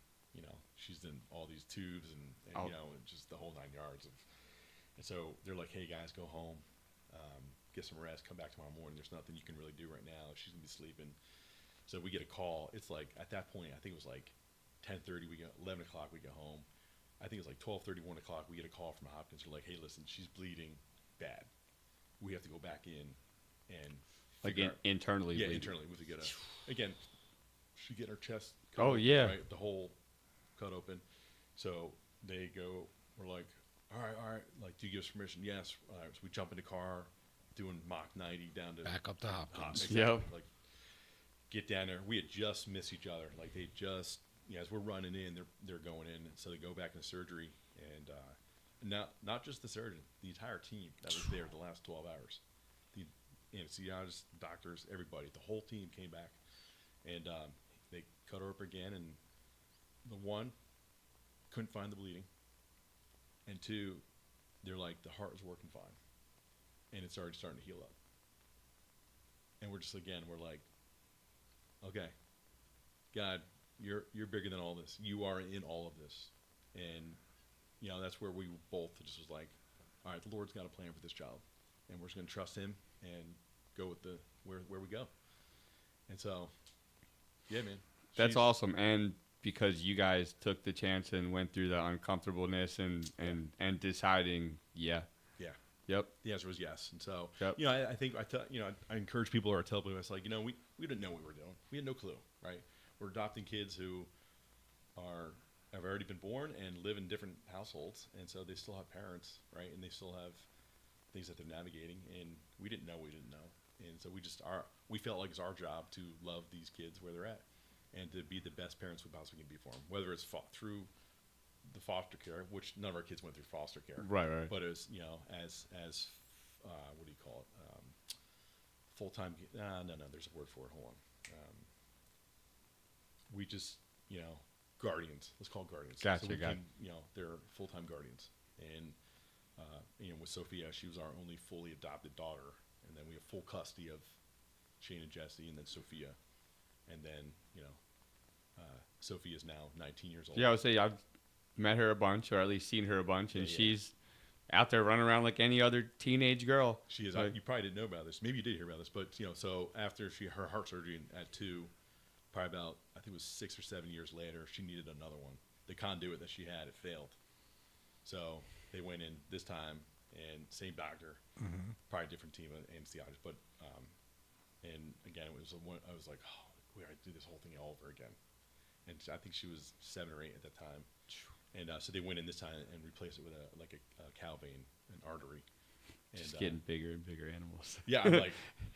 she's in all these tubes and just the whole 9 yards of. And so they're like, hey, guys, go home, get some rest, come back tomorrow morning. There's nothing you can really do right now. She's going to be sleeping. So we get a call. It's like, at that point, I think it was like 10:30, 11 o'clock, we get home. I think it was like 12:30, 1 o'clock, we get a call from Hopkins. They're like, hey, listen, she's bleeding bad. We have to go back in and internally. Yeah, bleeding. internally. We have to get again, she get her chest cut Oh, open, yeah. right? The hole cut open. So they go, we're like, all right. Like, do you give us permission? Yes. All right. So we jump in the car, doing Mach 90 down to Back up to Hopkins. Exactly. Yep. Like, get down there. We had just missed each other. Like, they just, as we're running in, they're going in. So they go back into surgery, and not just the surgeon, the entire team that was there the last 12 hours. The anesthesiologists, doctors, everybody, the whole team came back, and they cut her up again, and the one couldn't find the bleeding. And 2, they're like, the heart is working fine, and it's already starting to heal up. And we're just, again, we're like, okay, God, you're bigger than all this. You are in all of this. And, that's where we both just was like, all right, the Lord's got a plan for this child, and we're just going to trust him and go with where we go. And so, yeah, man. That's awesome. And because you guys took the chance and went through the uncomfortableness and deciding, yeah. Yeah. Yep. The answer was yes. And so, Yep. I think I encourage people, or I tell people, it's like, we didn't know what we were doing. We had no clue, right? We're adopting kids who have already been born and live in different households, and so they still have parents, right? And they still have things that they're navigating, and we didn't know what we didn't know. And so we felt like it's our job to love these kids where they're at, and to be the best parents we possibly can be for them, whether it's through the foster care, which none of our kids went through foster care, Right. but as as what do you call it, full-time. No, there's a word for it. Hold on. We just guardians. Let's call it guardians. Gotcha. So we can, they're full-time guardians, and with Sophia, she was our only fully adopted daughter, and then we have full custody of Shane and Jesse, and then Sophia, and then Sophia is now 19 years old. Yeah, I would say I've met her a bunch, or at least seen her a bunch, and she's out there running around like any other teenage girl. She is. You probably didn't know about this. Maybe you did hear about this, but so after her heart surgery at 2, probably about, I think it was 6 or 7 years later, she needed another one. The conduit that she had, it failed. So they went in this time, and same doctor, probably different team of anesthesiologists, but and again, I was like, oh, we got to do this whole thing all over again. And I think she was 7 or 8 at that time. And so they went in this time and replaced it with a cow vein, an artery. And, Just getting bigger and bigger animals. Yeah, I'm like,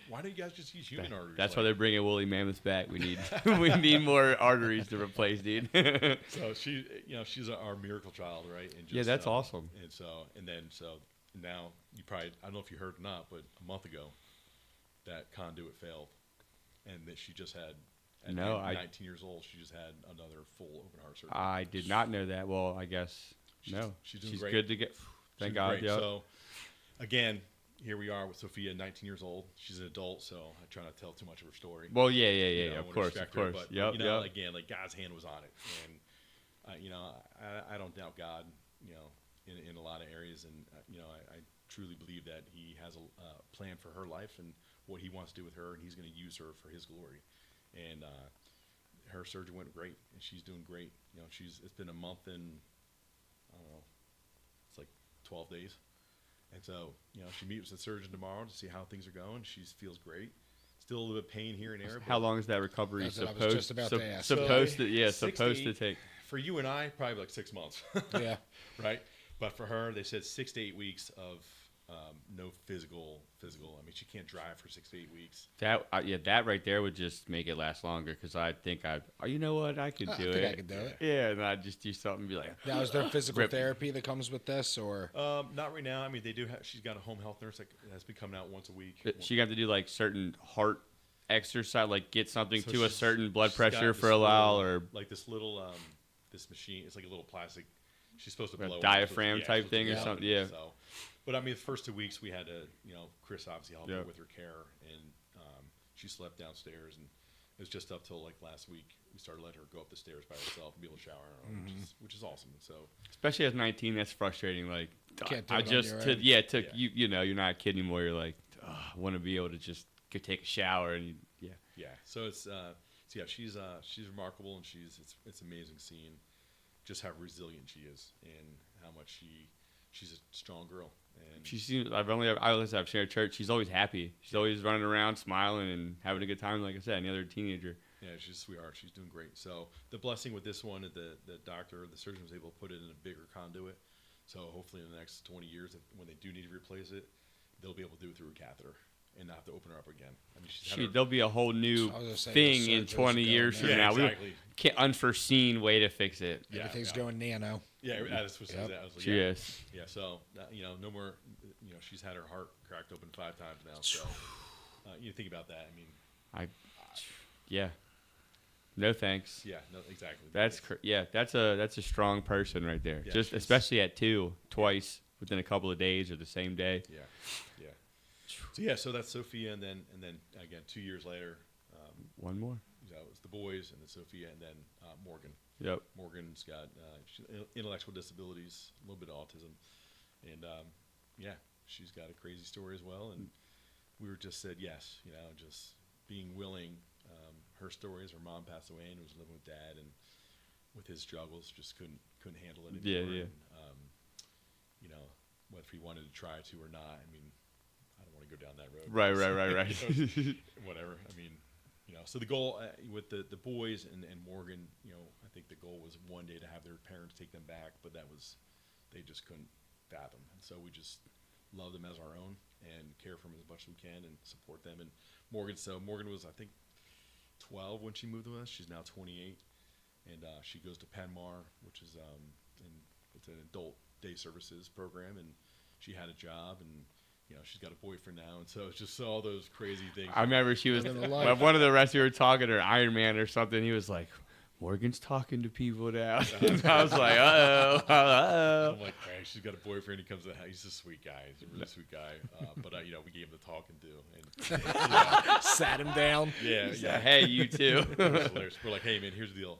why don't you guys just use human arteries? That's why they're bringing woolly mammoths back. We need we need more arteries to replace, dude. So she's our miracle child, right? And just, yeah, that's awesome. And so now you probably, I don't know if you heard or not, but a month ago that conduit failed, and that she just had. At 19 years old, she just had another full open heart surgery. I did not know that. Well, I guess she's doing she's great. good to get. Thank God. Yeah. So again, here we are with Sophia, 19 years old. She's an adult, so I try not to tell too much of her story. Well, yeah. Of course. But again, like God's hand was on it, and I don't doubt God, in a lot of areas, and I truly believe that He has a plan for her life and what He wants to do with her, and He's going to use her for His glory. And her surgery went great, and she's doing great. It's been a month and I don't know, it's like 12 days. And so, she meets with the surgeon tomorrow to see how things are going. She feels great. Still a little bit of pain here and there. How long is that recovery supposed to take? For you and I, probably like 6 months. Yeah. Right? But for her, they said 6 to 8 weeks of no physical. I mean, she can't drive for 6 to 8 weeks. That right there would just make it last longer, because I think you know what, I could do it. I could do it. Yeah, and I'd just do something and be like. Now, is there physical therapy that comes with this, or? Not right now. I mean, they do. She's got a home health nurse that has been coming out once a week. She got to do like certain heart exercise, like get something to a certain blood pressure for a while, or like this little this machine. It's like a little plastic. She's supposed to blow diaphragm type thing or something. Yeah. So, but I mean, the first 2 weeks we had to, Chris obviously helped her with her care, and she slept downstairs, and it was just up till like last week we started letting her go up the stairs by herself and be able to shower on her own, which is awesome. So, especially at 19, that's frustrating. Like, can't do I it just on your own. you're not a kid anymore. You're like, I want to be able to just go take a shower and yeah. So it's she's remarkable, and it's amazing seeing just how resilient she is and how much she's a strong girl. And she seems. I always have shared church. She's always happy. She's always running around, smiling, and having a good time. Like I said, any other teenager. Yeah, she's a sweetheart. She's doing great. So the blessing with this one, the surgeon was able to put it in a bigger conduit. So hopefully in the next 20 years, when they do need to replace it, they'll be able to do it through a catheter and not have to open her up again. I mean, there'll be a whole new thing in 20 years from now. Exactly. Unforeseen way to fix it. Yeah, everything's going nano. Yeah, that's what she said. I was like, yes. Yeah, so, no more, she's had her heart cracked open 5 times now. So, you think about that. I mean, yeah. No thanks. Yeah, no, exactly. That's a strong person right there. Yeah, just especially at 2, twice within a couple of days or the same day. Yeah. So that's Sophia, and then again 2 years later, one more. It was the boys, and then Sophia, and then Morgan. Yep. Morgan's got intellectual disabilities, a little bit of autism, and she's got a crazy story as well. And we were just said yes, just being willing. Her story is her mom passed away and was living with dad, and with his struggles, just couldn't handle it anymore. Yeah. And, whether he wanted to try to or not, I mean, I don't want to go down that road. Right. Whatever. I mean, so the goal with the boys and Morgan, I think the goal was one day to have their parents take them back, but they just couldn't fathom. And so we just love them as our own and care for them as much as we can and support them. And Morgan was, I think, 12 when she moved with us. She's now 28, and she goes to Penmar, which is it's an adult day services program, and she had a job, and she's got a boyfriend now, and so it's just all those crazy things. I remember she was one of the rest we were talking, or Iron Man or something. He was like, Morgan's talking to people now. I was like, uh-oh. I'm like, hey, she's got a boyfriend. He comes to the house. He's a sweet guy. He's a really sweet guy. But we gave him the talking to, and sat him down. Yeah. Hey, you too. We're like, hey man, here's the deal.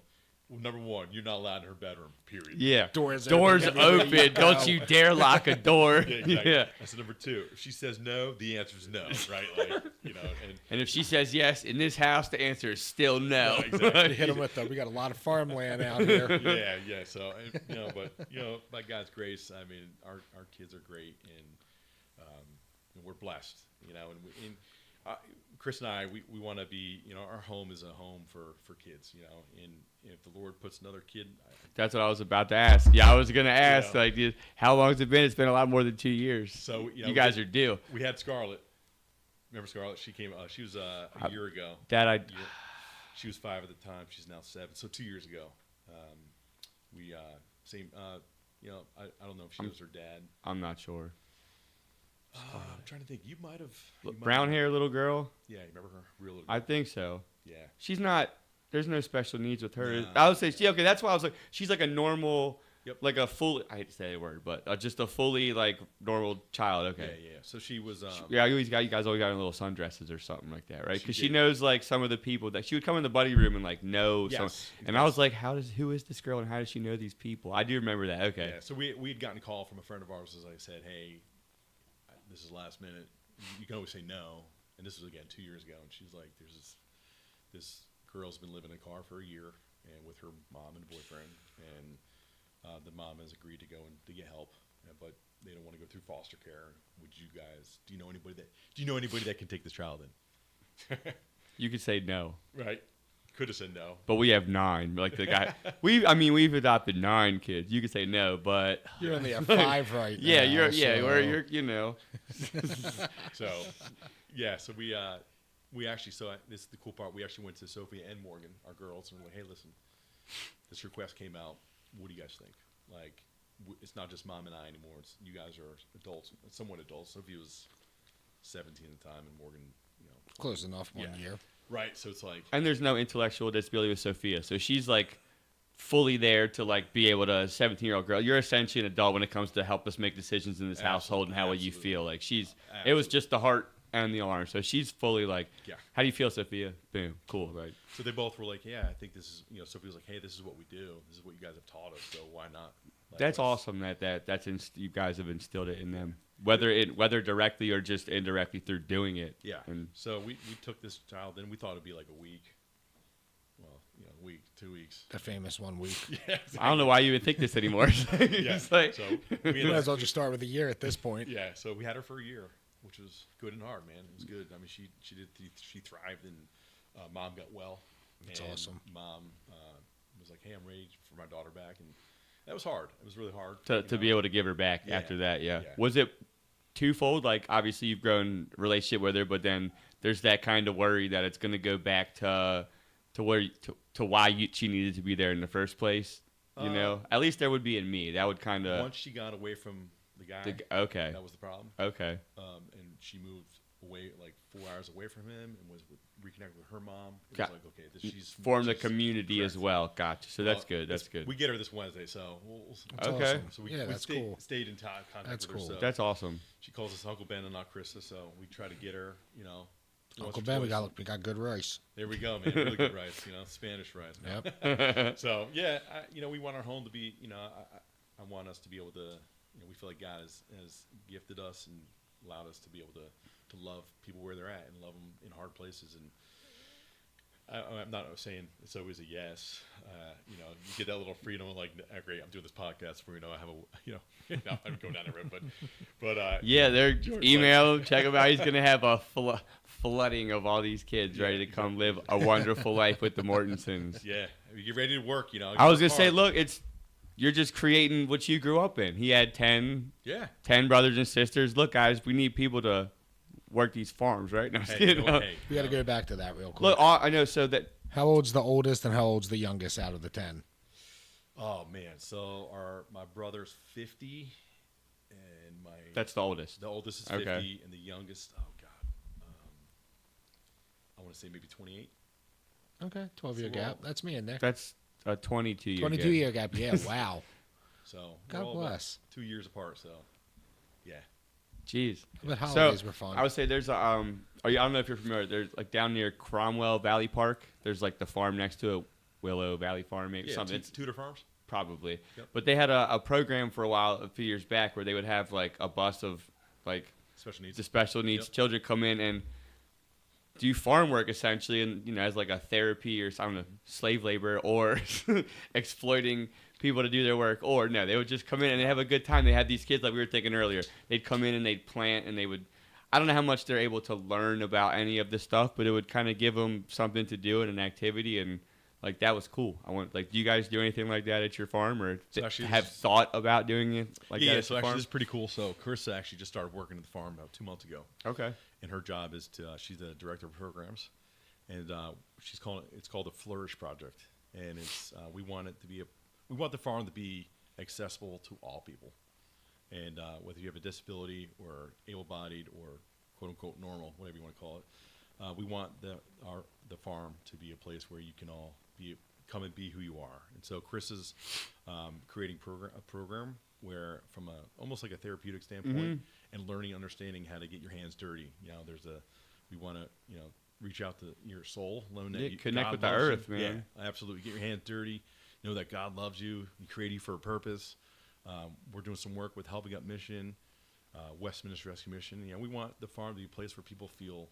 Well, number one, you're not allowed in her bedroom, period. Yeah. Doors open. Don't you dare lock a door. Yeah, exactly. Yeah. That's number 2. If she says no, the answer is no, right? Like, and if she says yes, in this house, the answer is still no. Yeah, exactly. Hit them with we got a lot of farmland out here. Yeah. So, by God's grace, I mean, our kids are great, and we're blessed, and Chris and I, we want to be, our home is a home for kids, and if the Lord puts another kid. That's what I was about to ask. Yeah, I was going to ask, Yeah. like, how long has it been? It's been a lot more than 2 years. So, you guys are due. We had Scarlett. Remember Scarlett? She came, she was a year ago. She was 5 at the time. She's now 7. So 2 years ago, I don't know if she was her dad. I'm not sure. I'm trying to think. You might have. Brown hair little girl? Yeah, you remember her? Real little girl. I think so. Yeah. She's not, there's no special needs with her. No. I would say, okay, that's why I was like, she's like a normal, Yep. like a fully, I hate to say the word, but just a fully like normal child. Okay. Yeah. So she was. You guys always got in little sundresses or something like that, right? Because she did. knows like some of the people that she would come in the buddy room and like know some. Yes. And I was like, who is this girl and how does she know these people? I do remember that. Okay. Yeah. So we had gotten a call from a friend of ours as I said, hey, this is last minute. You can always say no. And this was again 2 years ago. And she's like, there's this girl's been living in a car for a year and with her mom and boyfriend, and the mom has agreed to go and to get help, but they don't want to go through foster care. Do you know anybody that can take this child in? You could say no. Right. Could have said no. But we have 9. Like the guy, we've adopted 9 kids. You could say no, but You're only at 5 right yeah, now. you're So, yeah. So we actually. So this is the cool part. We actually went to Sophia and Morgan, our girls, and we're like, hey, listen, this request came out. What do you guys think? Like, it's not just mom and I anymore. It's you guys are adults, somewhat adults. Sophia was 17 at the time, and Morgan, Close enough, 1 year. Right. So it's like, and there's no intellectual disability with Sophia, so she's like fully there to like be able to. 17-year-old girl, you're essentially an adult when it comes to help us make decisions in this household and how you feel. Like it was just the heart and the alarm. So she's fully like, yeah. How do you feel, Sophia? Boom, cool, right? So they both were like, yeah, I think this is. Sophia was like, hey, this is what we do. This is what you guys have taught us. So why not? That's awesome you guys have instilled it in them, whether directly or just indirectly through doing it. Yeah. And so we took this child in. We thought it'd be like a week. Well, a week, 2 weeks. The famous 1 week. Yeah. Exactly. I don't know why you even think this anymore. Yeah. Like, So We might as well just start with a year at this point. yeah. So we had her for a year, which was good and hard, man. It was good. I mean, she thrived, and mom got well. That's awesome. Mom was like, hey, I'm ready for my daughter back, and that was hard. It was really hard to be able to give her back after that. Yeah. Was it twofold? Like obviously you've grown relationship with her, but then there's that kind of worry that it's going to go back to why she needed to be there in the first place. At least there would be in me. That would kind of once she got away from the guy. Okay. That was the problem. Okay. And she moved away like 4 hours away from him and was reconnected with her mom. It was like, okay, she's formed a community as well. Gotcha. So that's good. That's good. We get her this Wednesday, so okay. Awesome. So that's cool. Stayed in contact That's with her. cool. So that's awesome. She calls us Uncle Ben and not Krista, so we try to get her. Uncle Ben, we got good rice. There we go, man. Really good rice. Spanish rice. Man. Yep. So yeah, we want our home to be. I want us to be able to. We feel like God has gifted us and allowed us to be able to love people where they're at and love them in hard places. And I'm not saying it's always a yes. You get that little freedom of like, great, I'm doing this podcast where I have a, I'm going down the road, but yeah, they're email check him out. He's gonna have a flooding of all these kids ready to come live a wonderful life with the Mortensons. Yeah, you get ready to work. I was gonna say, look, you're just creating what you grew up in. He had 10 brothers and sisters. Look, guys, we need people to work these farms, right? No, we got to go back to that real quick. Look, I know. So that how old's the oldest and how old's the youngest out of the 10? Oh man, so my brother's 50, and that's the oldest. The oldest is 50, and the youngest, oh god, I want to say maybe 28. Okay, 12-year gap. That's me in there. That's a 22-year. 22-year gap. Yeah, wow. So God bless. 2 years apart. So yeah. Jeez. But holidays were fun. I would say there's I don't know if you're familiar. There's like down near Cromwell Valley Park. There's like the farm next to it, Willow Valley Farm, maybe something. It's Tudor Farms. Probably. Yep. But they had a program for a while, a few years back, where they would have like a bus of like special needs children come in and do farm work essentially, and as like a therapy or I don't know, slave labor or exploiting people to do their work, or no, they would just come in and they have a good time. They had these kids like we were thinking earlier. They'd come in and they'd plant and they would. I don't know how much they're able to learn about any of this stuff, but it would kind of give them something to do and an activity, and like that was cool. I want like, do you guys do anything like that at your farm, or So actually have thought about doing it like that? Yeah. At So your actually, farm? this is pretty cool. So Carissa actually just started working at the farm about 2 months ago, Okay. and her job is to she's the director of programs, and it's called the Flourish Project, and it's we want it to be we want the farm to be accessible to all people, and whether you have a disability or able-bodied or quote unquote normal, whatever you want to call it, we want the farm to be a place where you can all come and be who you are. And so Chris is creating a program where, from almost like a therapeutic standpoint, and learning, understanding how to get your hands dirty. You know, we want to reach out to your soul, learn that Connect God with the loves you. earth, man. Yeah, absolutely. Get your hands dirty. Know that God loves you. He created you for a purpose. We're doing some work with Helping Up Mission, Westminster Rescue Mission. You know, we want the farm to be a place where people feel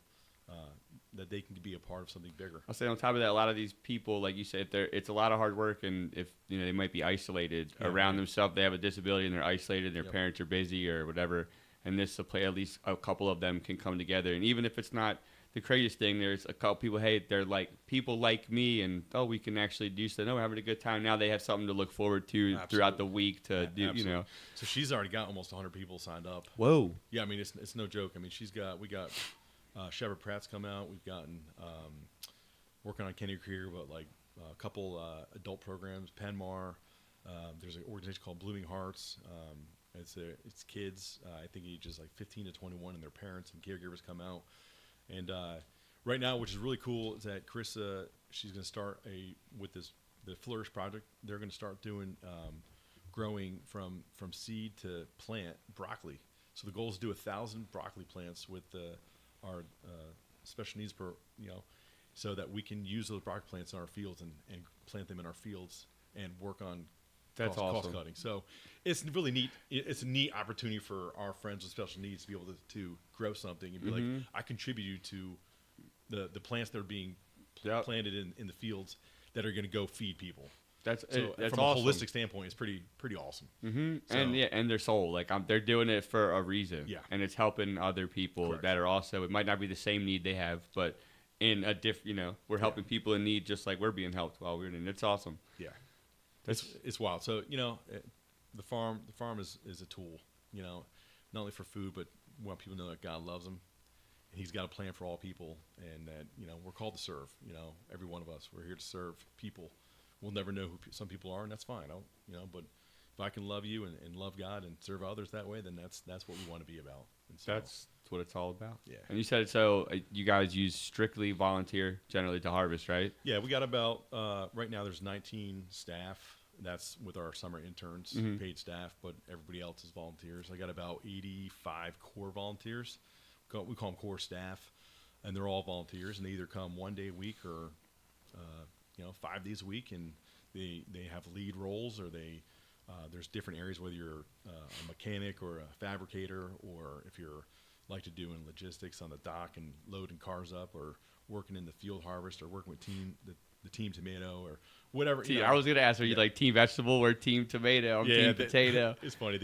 that they can be a part of something bigger. I'll say on top of that, a lot of these people, like you said, it's a lot of hard work, and if they might be isolated around themselves, they have a disability and they're isolated, and their parents are busy or whatever. And this play, at least a couple of them can come together, and even if it's not the craziest thing, there's a couple people. Hey, they're like people like me, and we can actually do so. No, we're having a good time. Now they have something to look forward to throughout the week to do. Absolutely. So she's already got almost 100 people signed up. Whoa. Yeah, I mean it's no joke. I mean we got Shepard Pratt's come out. We've gotten working on Kenny Creer, but like a couple adult programs. Penmar. There's an organization called Blooming Hearts. It's kids. I think ages like 15 to 21, and their parents and caregivers come out. And right now, which is really cool, is that Carissa, she's going to start with the Flourish Project. They're going to start doing growing from seed to plant broccoli. So the goal is to do 1,000 broccoli plants with our special needs so that we can use those broccoli plants in our fields and plant them in our fields and work on cost cutting. So it's really neat. It's a neat opportunity for our friends with special needs to be able to grow something and be like, I contributed to the plants that are being planted in the fields that are going to go feed people. That's from awesome. A holistic standpoint, it's pretty awesome. So, and their soul, like they're doing it for a reason. Yeah, and it's helping other people that are also. It might not be the same need they have, but in a different. We're helping people in need just like we're being helped while we're in it. It's awesome. Yeah. It's wild. So the farm is a tool. Not only for food, but we want people to know that God loves them, and He's got a plan for all people, and that we're called to serve. Every one of us, we're here to serve people. We'll never know who some people are, and that's fine. But if I can love you and love God and serve others that way, then that's what we want to be about. And so, that's what it's all about. Yeah. And you said so. You guys use strictly volunteer generally to harvest, right? Yeah, we got about right now. There's 19 staff. That's with our summer interns, paid staff, but everybody else is volunteers. I got about 85 core volunteers. We call them core staff, and they're all volunteers, and they either come 1 day a week or 5 days a week, and they have lead roles, or there's different areas, whether you're a mechanic or a fabricator, or if you're like to do in logistics on the dock and loading cars up, or working in the field harvest, or working with the team tomato, or whatever. I was gonna ask, are you like team vegetable or team tomato? I'm team potato. It's funny,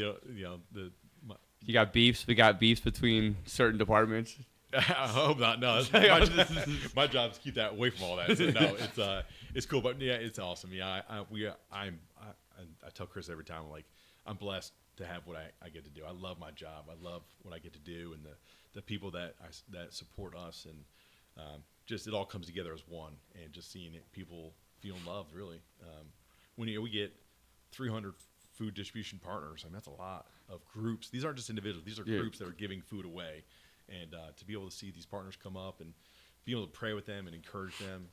you got beefs. We got beefs between certain departments. I hope not. No, my job is to keep that away from all that. So no, it's cool, but yeah, it's awesome. Yeah, I tell Chris every time, like, I'm blessed to have what I get to do. I love my job. I love what I get to do, and the people that support us, and just it all comes together as one, and just seeing people feeling loved, really. When we get 300 food distribution partners, I mean, that's a lot of groups. These aren't just individuals. These are groups that are giving food away. And to be able to see these partners come up and be able to pray with them and encourage them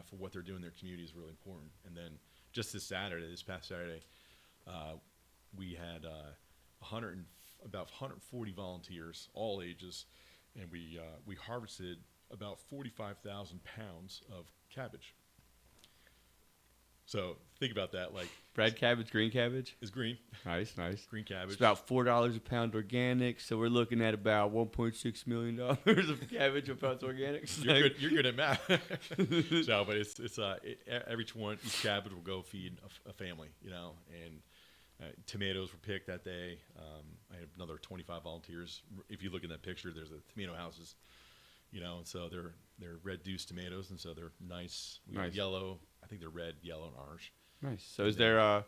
for what they're doing in their community is really important. And then just this past Saturday, we had about 140 volunteers, all ages, and we harvested about 45,000 pounds of cabbage. So think about that, like red cabbage, green cabbage is green. Nice. Green cabbage. It's about $4 a pound organic, so we're looking at about $1.6 million of cabbage if it's organic. You're good at math. But it's each cabbage will go feed a family, and Tomatoes were picked that day. I had another 25 volunteers. If you look in that picture, there's the tomato houses, and so they're red deuce tomatoes, and so they're nice. We have yellow. I think they're red, yellow, and orange. Nice. So is there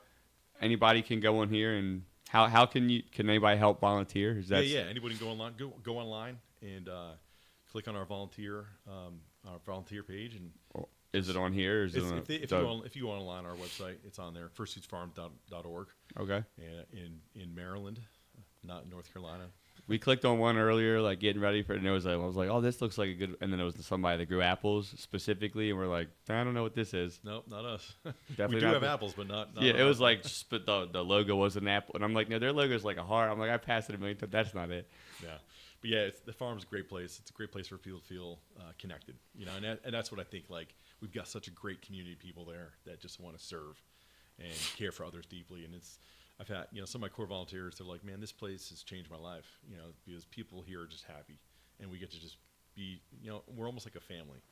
anybody can go in here and how can anybody help volunteer? Yeah. Anybody can go online and click on our volunteer page and. Is it on here? Or is if you go online, our website, it's on there. firstsuitsfarm.org. Okay. In Maryland, not North Carolina. We clicked on one earlier, like getting ready for it, and I was like, oh, this looks like a good. And then it was somebody that grew apples specifically, and we're like, I don't know what this is. Nope, not us. Definitely we do have apples, but not. Yeah, it was like, but the logo was an apple, and I'm like, no, their logo is like a heart. I'm like, I passed it a million times. That's not it. Yeah. But yeah, the farm's a great place. It's a great place for people to feel connected, and that's what I think. Like we've got such a great community of people there that just want to serve and care for others deeply. And I've had some of my core volunteers. They're like, man, this place has changed my life. Because people here are just happy, and we get to just be. We're almost like a family.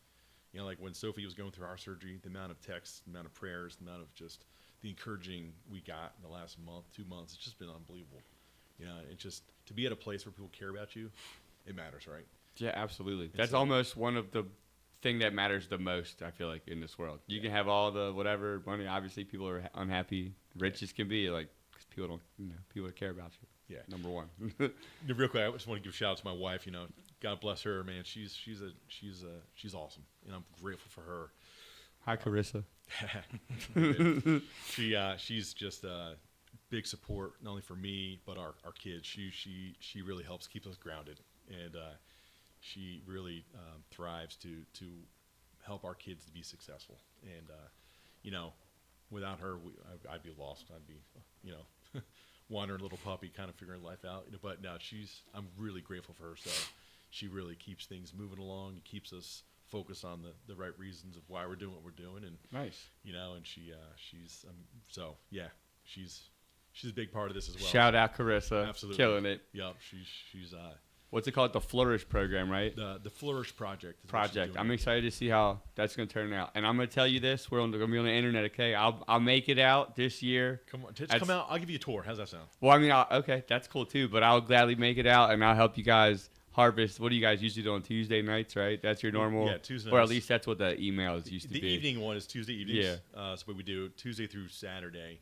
Like when Sophie was going through our surgery, the amount of texts, the amount of prayers, the amount of just the encouraging we got in the last month, 2 months. It's just been unbelievable. It just to be at a place where people care about you, it matters, right? Yeah, absolutely. That's almost one of the thing that matters the most, I feel like, in this world. You can have all the whatever money. Obviously, people are unhappy, rich as can be, like, because people don't, people care about you. Yeah. Number one. Real quick, I just want to give a shout out to my wife. God bless her, man. She's awesome, and I'm grateful for her. Hi, Carissa. She's just big support not only for me but our kids. She really helps keep us grounded, and she really thrives to help our kids to be successful. And without her, I'd be lost. I'd be wandering little puppy, kind of figuring life out. But now I'm really grateful for her. So she really keeps things moving along and keeps us focused on the right reasons of why we're doing what we're doing. And nice. And she's a big part of this as well. Shout out Carissa. Absolutely. Killing it. Yep. She's what's it called? The Flourish program, right? The Flourish Project. I'm excited to see how that's going to turn out. And I'm going to tell you this. We're going to be on the internet, okay? I'll make it out this year. Come on. Come out. I'll give you a tour. How's that sound? Well, I mean, okay. That's cool, too. But I'll gladly make it out, and I'll help you guys harvest. What do you guys usually do on Tuesday nights, right? That's your normal? Yeah, Tuesday nights. Or at least that's what the emails used to be. The evening one is Tuesday evenings. Yeah. So what we do Tuesday through Saturday.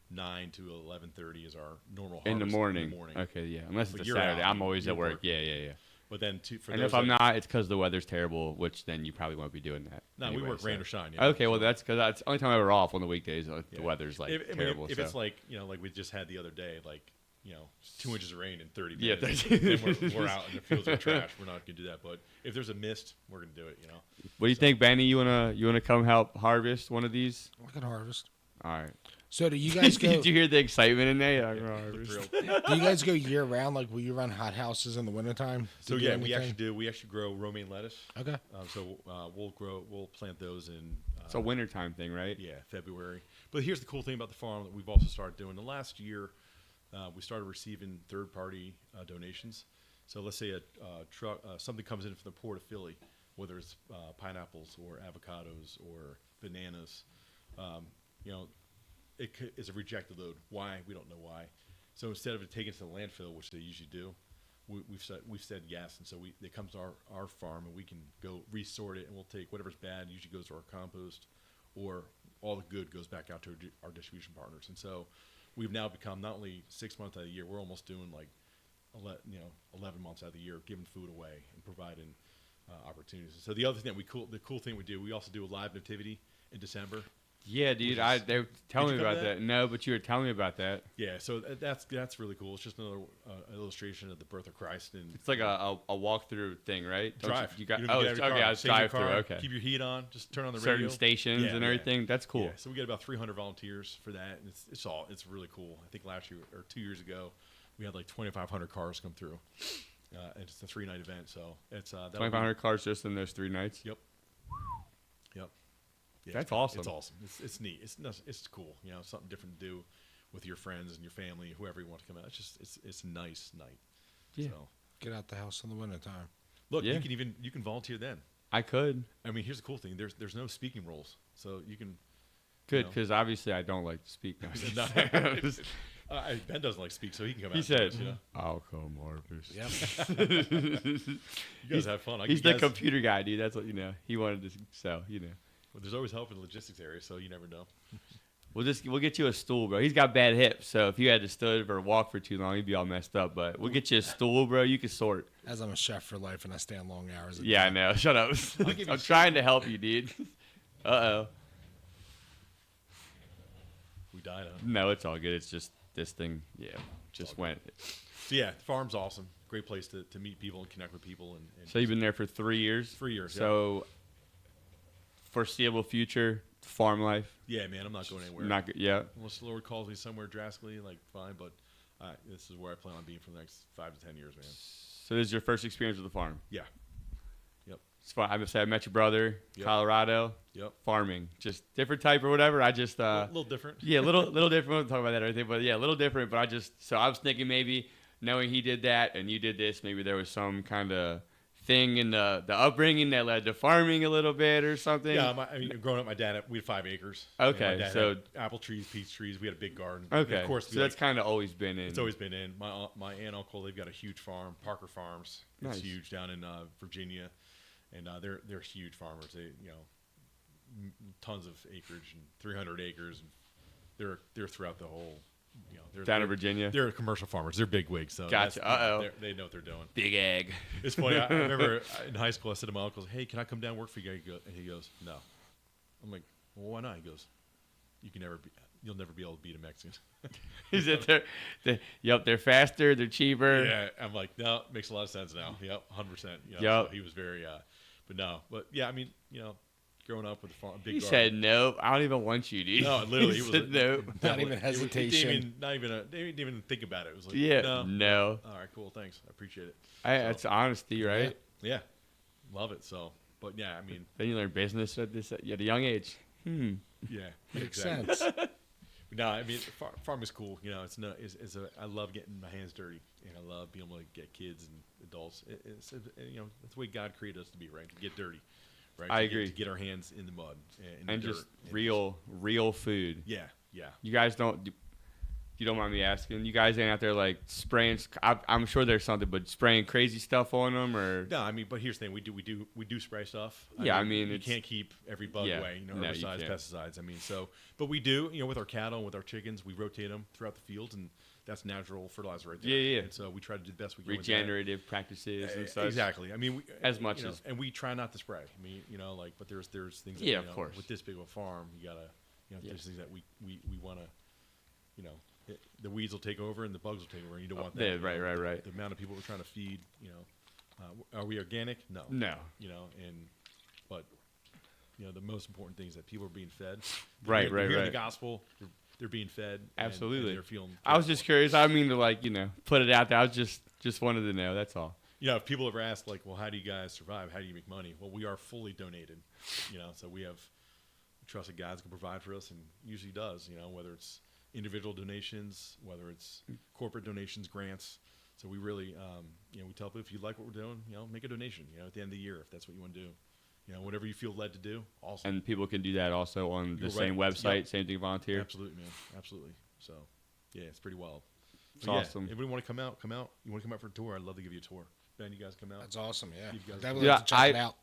9 to 11:30 is our normal harvest in the morning. In the morning. Okay, yeah. Unless it's a Saturday, I'm always at work. Yeah. But then, and if I'm not, it's because the weather's terrible, which then you probably won't be doing that. No, anyway, we work rain or shine. Okay, well that's because that's the only time I'm ever off on the weekdays. The weather's terrible. If it's like like we just had the other day, 2 inches of rain in 30 minutes. Yeah, then we're out and the fields are trash. We're not gonna do that. But if there's a mist, we're gonna do it. What do you think, Benny? You wanna come help harvest one of these? I can harvest. All right. So do you guys go? Did you hear the excitement in there? Do you guys go year round? Like, will you run hot houses in the wintertime? So yeah, we actually do. We actually grow romaine lettuce. Okay. We'll plant those in. It's a wintertime thing, right? Yeah, February. But here's the cool thing about the farm that we've also started doing. The last year, we started receiving third-party donations. So let's say a truck, something comes in from the port of Philly, whether it's pineapples or avocados or bananas. It's a rejected load. Why? We don't know why. So instead of it taking it to the landfill, which they usually do, we've said yes, and so it comes to our farm, and we can go resort it, and we'll take whatever's bad. Usually goes to our compost, or all the good goes back out to our distribution partners. And so we've now become not only 6 months out of the year, we're almost doing 11 months out of the year, giving food away and providing opportunities. So the other thing the cool thing we do, we also do a live nativity in December. Yeah, dude. They were telling me about that. No, but you were telling me about that. Yeah, so that's really cool. It's just another illustration of the birth of Christ, and it's like a walkthrough thing, right? Drive. You got okay. I was drive through. Okay. Keep your heat on. Just turn on the certain radio. Stations and everything. That's cool. Yeah, so we get about 300 volunteers for that, and it's really cool. I think last year or 2 years ago, we had 2,500 cars come through. It's a 3-night event, so it's 2,500 cars just in those 3 nights. Yep. Yeah, that's awesome. It's awesome. It's neat. It's cool. Something different to do with your friends and your family, whoever you want to come out. It's a nice night. Yeah. So, get out the house in the wintertime. Look, you can volunteer then. I could. I mean, here's the cool thing. There's no speaking roles, so you can. Good, because obviously I don't like to speak. Ben doesn't like speak, so he can come out. He said, You know? "I'll come harvest." Yep. You guys have fun. He's the computer guy, dude. That's what he wanted to sell. Well, there's always help in the logistics area, so you never know. We'll get you a stool, bro. He's got bad hips, so if you had to stood or walk for too long, he'd be all messed up. But we'll get you a stool, bro. You can sort. As I'm a chef for life and I stand long hours. Yeah, I know. Shut up. I'm trying to help you, dude. Uh-oh. We died, huh? No, it's all good. It's just this thing, just went. So yeah, the farm's awesome. Great place to meet people and connect with people. And So you've been there for 3 years? 3 years, So foreseeable future, farm life? yeah, man, I'm not going anywhere. Not good. Yeah. Unless the Lord calls me somewhere drastically, like, fine. But this is where I plan on being for the next 5 to 10 years, man. So this is your first experience with the farm? Yeah. Yep. It's fun. I met your brother, Yep. Colorado. Yep. Farming, just different type or whatever. I just A little different. yeah, little different. We'll talk about that or anything, but yeah, a little different. But I was thinking maybe knowing he did that and you did this, maybe there was some kind of thing in the upbringing that led to farming a little bit or something. Yeah, growing up, my dad, we had 5 acres. Okay, My dad so- had apple trees, peach trees. We had a big garden. Okay, And of course, so that's kind of always been in. it's always been in. My aunt and uncle, they've got a huge farm, Parker Farms. Nice. It's huge down in Virginia, and they're huge farmers. They tons of acreage and 300 acres, and they're throughout the whole. They're Down in they're- Virginia? They're commercial farmers. They're big wigs. So Gotcha. they know what they're doing. Big egg. It's funny. I remember in high school, I said to my uncle, "Hey, can I come down and work for you?" And he goes, "No." I'm like, "Well, why not?" He goes, "You'll never be able to beat a Mexican." Is it they're faster, they're cheaper. Yeah, I'm like, no, makes a lot of sense now. Yep, 100%. Yep. So he was very, but yeah, growing up with a big He garden. said no. I don't even want you, dude. No, literally, he he was said no. Not even hesitation. They didn't even think about it. It was like, Yeah, no. All right, cool, thanks, I appreciate it. That's honesty, right? Yeah, love it. So, but yeah, Then you learn business at a young age. yeah, Makes exactly. sense. No, farm is cool. I love getting my hands dirty, and I love being able to get kids and adults. It's that's the way God created us to be, right? To get dirty, right? I agree. To get our hands in the mud and And the just dirt. real food. Yeah. You guys you don't mind me asking, you guys ain't out there like spraying. I'm sure there's something, but spraying crazy stuff on them or. No, but here's the thing: we do spray stuff. Yeah, you it's, can't keep every bug away. No, Herbicides, you can't. pesticides. But we do. With our cattle and with our chickens, we rotate them throughout the fields, and that's natural fertilizer right there. Yeah. And so we try to do the best we can. Regenerative practices and such. Exactly. As much as, and we try not to spray. But there's things. That, of course. With this big of a farm, you gotta, there's things that we want to, the weeds will take over and the bugs will take over, and you don't want that. Yeah, right. The amount of people we're trying to feed, are we organic? No. No. But the most important thing is that people are being fed. Right. They're hearing the gospel. They're being fed. Absolutely. And they're feeling. I was just curious. I mean to put it out there. I was just wanted to know. That's all. If people ever ask well, how do you guys survive? How do you make money? Well, we are fully donated. So we have trusted guys can provide for us, and usually does. Whether it's individual donations, whether it's corporate donations, grants. So we really, we tell people if you like what we're doing, make a donation. At the end of the year, if that's what you want to do. Whatever you feel led to do, awesome. And people can do that also on the same website, same thing, volunteer. Absolutely, man. Absolutely. So, yeah, it's pretty wild. It's awesome. Anybody want to come out? Come out. You want to come out for a tour? I'd love to give you a tour. Ben, you guys come out. That's awesome. Yeah. You guys- Definitely have to check it out.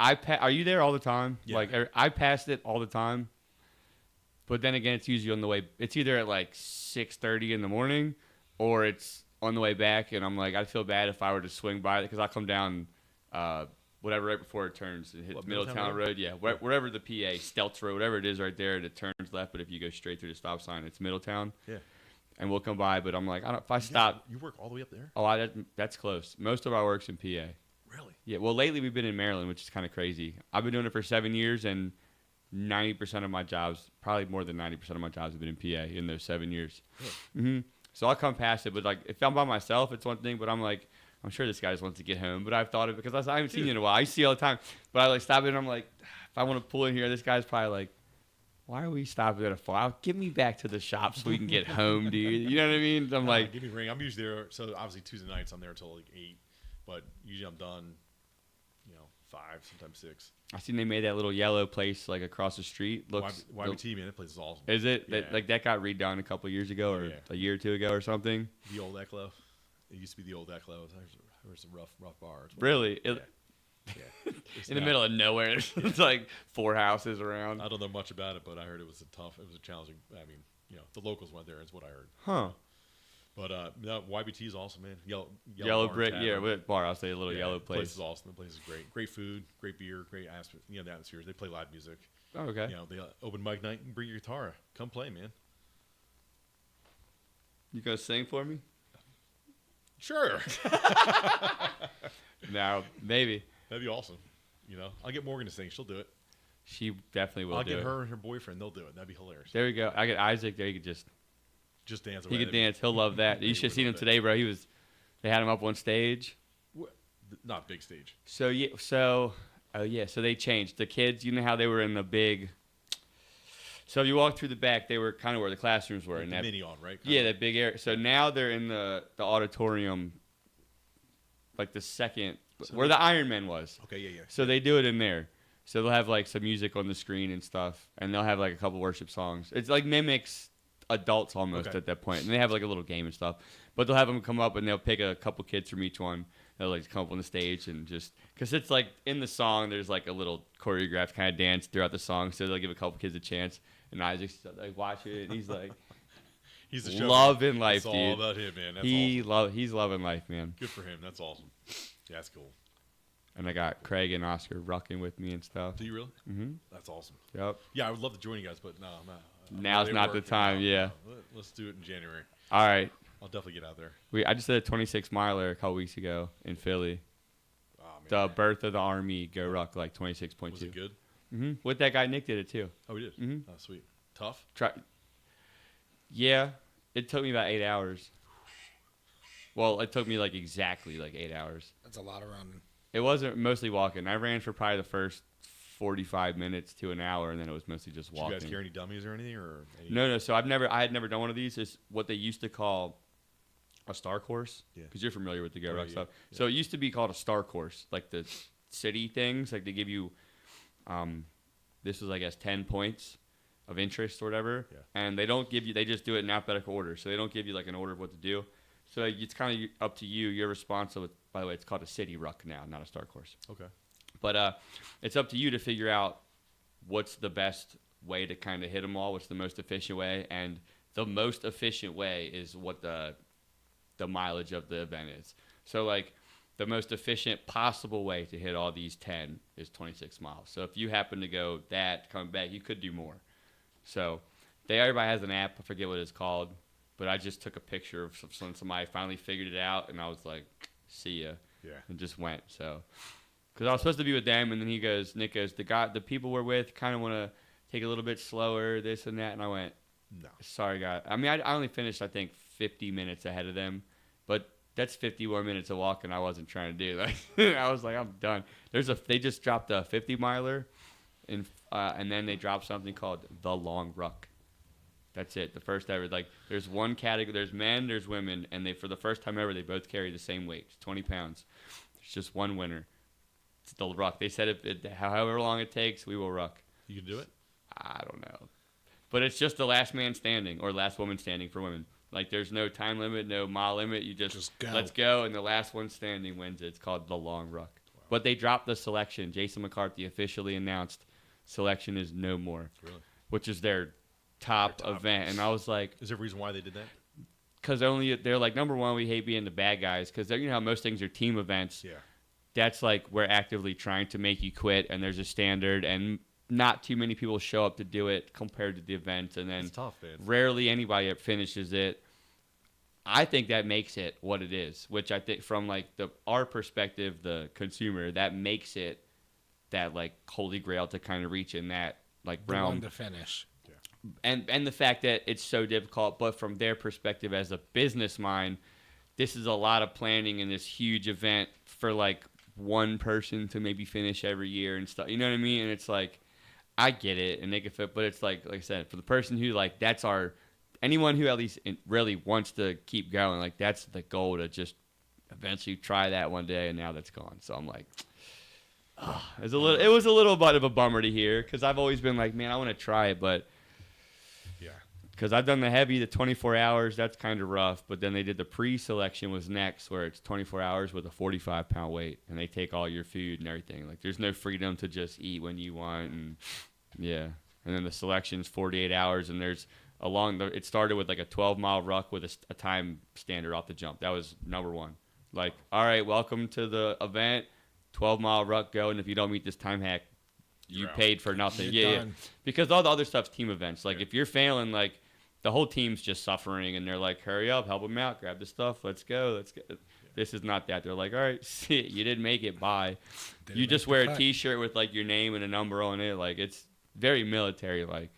Are you there all the time? Yeah. I passed it all the time. But then again, it's usually on the way. It's either at like 6:30 in the morning, or it's on the way back. And I'm like, I'd feel bad if I were to swing by it because I come down, whatever, right before it turns and hits Middletown Road. Yeah, wherever the PA, Stelz Road, whatever it is right there, and it turns left. But if you go straight through the stop sign, it's Middletown. Yeah. And we'll come by. But I'm like, if I stop. You work all the way up there? Oh, that's close. Most of our work's in PA. Really? Yeah. Well, lately we've been in Maryland, which is kind of crazy. I've been doing it for 7 years, and 90% of my jobs, probably more than 90% of my jobs, have been in PA in those 7 years. Really? So I'll come past it, but like if I'm by myself, it's one thing. But I'm like, I'm sure this guy just wants to get home. But I've thought of it because I haven't seen you in a while. I see you all the time. But I like stop in and I'm like, if I want to pull in here, this guy's probably like, why are we stopping at a farm? Get me back to the shop so we can get home, dude. You know what I mean? I'm like, give me a ring. I'm usually there. So obviously Tuesday nights I'm there until like 8, but usually I'm done. 5, sometimes 6. I seen they made that little yellow place like across the street. Looks YBT, man, that place is awesome. Is it? Yeah. That got redone a couple years ago or a year or two ago or something? The old Ecklo. It used to be the old Ecklo. There was some rough bars. Really? Yeah. In the middle of nowhere. It's like 4 houses around. I don't know much about it, but I heard it was a challenging. I mean, the locals went there. Is what I heard. Huh. But no, YBT is awesome, man. Yellow brick, what bar? I'll say a little yellow place. The place is awesome. The place is great. Great food, great beer, great atmosphere. The atmospheres. They play live music. Oh, okay. They open mic night. Bring your guitar. Come play, man. You gonna sing for me? Sure. No, maybe. That'd be awesome. I'll get Morgan to sing. She'll do it. She definitely will. I'll get her and her boyfriend. They'll do it. That'd be hilarious. There we go. I get Isaac there. He could just dance. He could dance. He'll love that. You should have seen him today, bro. They had him up on stage. Not big stage. So they changed the kids. You know how they were in the big. So if you walk through the back, they were kind of where the classrooms were. Like the mini on, right? Yeah, that big area. So now they're in the auditorium, like the second, where the Iron Man was. Okay, yeah. So they do it in there. So they'll have like some music on the screen and stuff, and they'll have like a couple worship songs. It's like mimics adults almost at that point, and they have like a little game and stuff. But they'll have them come up and they'll pick a couple kids from each one. They'll like come up on the stage and just because it's like in the song, there's like a little choreographed kind of dance throughout the song. So they'll give a couple kids a chance, and Isaac's like watch it, and he's like, he's the loving life, it's dude. It's all about him, man. That's awesome. He's loving life, man. Good for him. That's awesome. Yeah, that's cool. And I got Craig and Oscar rucking with me and stuff. Do you really? Mm-hmm. That's awesome. Yep. Yeah, I would love to join you guys, but no, I'm not. Now's not the time. Yeah. Let's do it in January. All right. I'll definitely get out there. I just did a 26 miler a couple weeks ago in Philly. Oh, man. The Birth of the Army Go Ruck, like 26.2. Was it good? Mm-hmm. With that guy, Nick did it too. Oh, we did? Mm-hmm. Oh, sweet. Tough? Yeah. It took me about 8 hours. Well, it took me like exactly like 8 hours. That's a lot of running. It wasn't mostly walking. I ran for probably the first 45 minutes to an hour, and then it was mostly just walking. Did you guys carry any dummies or anything? No. So I had never done one of these. It's what they used to call a star course. Yeah. Because you're familiar with the Go Ruck stuff. Yeah. So it used to be called a star course, like the city things. Like they give you, this was I guess 10 points of interest or whatever. Yeah. And they don't give you. They just do it in alphabetical order. So they don't give you like an order of what to do. So it's kind of up to you. You're responsible. By the way, it's called a city ruck now, not a star course. Okay. But it's up to you to figure out what's the best way to kind of hit them all, what's the most efficient way. And the most efficient way is what the mileage of the event is. So, like, the most efficient possible way to hit all these 10 is 26 miles. So if you happen to go that, come back, you could do more. So everybody has an app. I forget what it's called. But I just took a picture of somebody finally figured it out, and I was like, see ya. Yeah. And just went. So, because I was supposed to be with them, and then Nick goes, the people we're with kind of want to take a little bit slower, this and that. And I went, no. Sorry, guys. I mean, I only finished, I think, 50 minutes ahead of them. But that's 50 more minutes of walking I wasn't trying to do. Like, I was like, I'm done. They just dropped a 50 miler, and then they dropped something called the Long Ruck. That's it. The first ever. Like, there's one category. There's men, there's women, and for the first time ever, they both carry the same weight, 20 pounds. There's just one winner. It's the ruck. They said however long it takes, we will ruck. You can do it? I don't know. But it's just the last man standing or last woman standing for women. Like, there's no time limit, no mile limit. You just go. Let's go, and the last one standing wins it. It's called the Long Ruck. Wow. But they dropped the selection. Jason McCarthy officially announced selection is no more. Really? Which is their top event. And I was like... Is there a reason why they did that? Because they're like, number one, we hate being the bad guys. Because you know how most things are team events. Yeah. That's like we're actively trying to make you quit, and there's a standard, and not too many people show up to do it compared to the event. And then it's tough, man. Rarely anybody finishes it. I think that makes it what it is, which I think from like our perspective, the consumer, that makes it that like holy grail to kind of reach in that like realm. One to finish. And the fact that it's so difficult, but from their perspective as a business mind, this is a lot of planning in this huge event for like one person to maybe finish every year and stuff. You know what I mean? And it's like, I get it, and they can fit, but it's like I said, for the person who like anyone who at least really wants to keep going, like that's the goal to just eventually try that one day, and now that's gone. So I'm like, It was a little bit of a bummer to hear because I've always been like, man, I want to try it, but Yeah. because I've done the heavy, the 24 hours, that's kind of rough. But then they did the pre-selection was next, where it's 24 hours with a 45-pound weight, and they take all your food and everything. Like there's no freedom to just eat when you want, and yeah. And then the selection's 48 hours, and there's it started with like a 12-mile ruck with a time standard off the jump. That was number one. Like, all right, welcome to the event. 12-mile ruck go, and if you don't meet this time hack, you paid for nothing. Yeah. Because all the other stuff's team events. Like, if you're failing, like, the whole team's just suffering, and they're like, hurry up, help them out, grab the stuff, let's go. Yeah. This is not that. They're like, all right, see, you didn't make it, bye. You just wear a T-shirt with, like, your name and a number on it. Like, it's very military-like.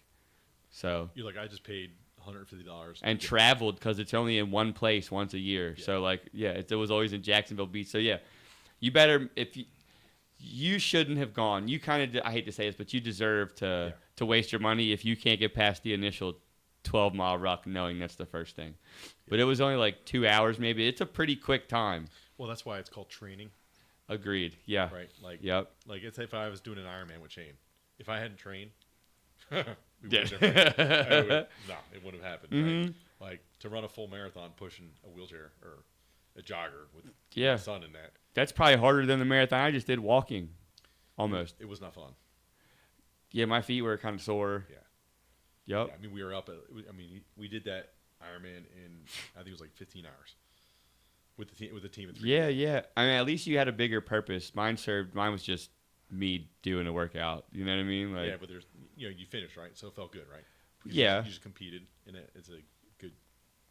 So You're like, I just paid $150. And traveled because it's only in one place once a year. Yeah. So, like, yeah, it was always in Jacksonville Beach. So, yeah, you better – if you shouldn't have gone. You kind of – I hate to say this, but you deserve to waste your money if you can't get past the initial 12-mile ruck knowing that's the first thing. Yeah. But it was only like 2 hours maybe. It's a pretty quick time. Well, that's why it's called training. Agreed. Yeah. Right. Like, yep. Like, it's if I was doing an Ironman with Shane. If I hadn't trained – it wouldn't have happened. Mm-hmm. Right? Like to run a full marathon pushing a wheelchair or a jogger with my son in that. That's probably harder than the marathon I just did walking, almost. It was not fun. Yeah, my feet were kind of sore. Yeah. Yep. Yeah, I mean, we were up. We did that Ironman in I think it was like 15 hours with the team. At 3 yeah, yeah. I mean, at least you had a bigger purpose. Mine was just me doing a workout. You know what I mean? Like, yeah, but there's you finished, right? So it felt good, right? You just competed, and it's a good.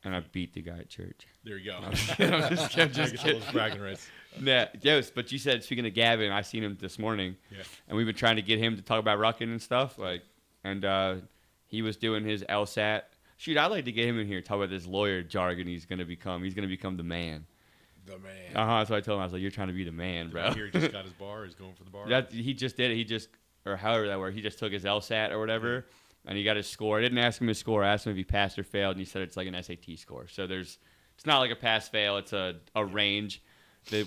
And I beat the guy at church. There you go. I'm just kidding. Bragging rights. Nah, yes, but you said, speaking of Gavin, I seen him this morning. Yeah. And we've been trying to get him to talk about rucking and stuff. And he was doing his LSAT. Shoot, I'd like to get him in here to talk about this lawyer jargon he's gonna become the man. The man. So I told him, I was like, you're trying to be the man, bro. Here he just got his bar. He's going for the bar. He just did it. Or however that worked. He just took his LSAT or whatever, and he got his score. I didn't ask him his score. I asked him if he passed or failed, and he said it's like an SAT score. So it's not like a pass-fail. It's a range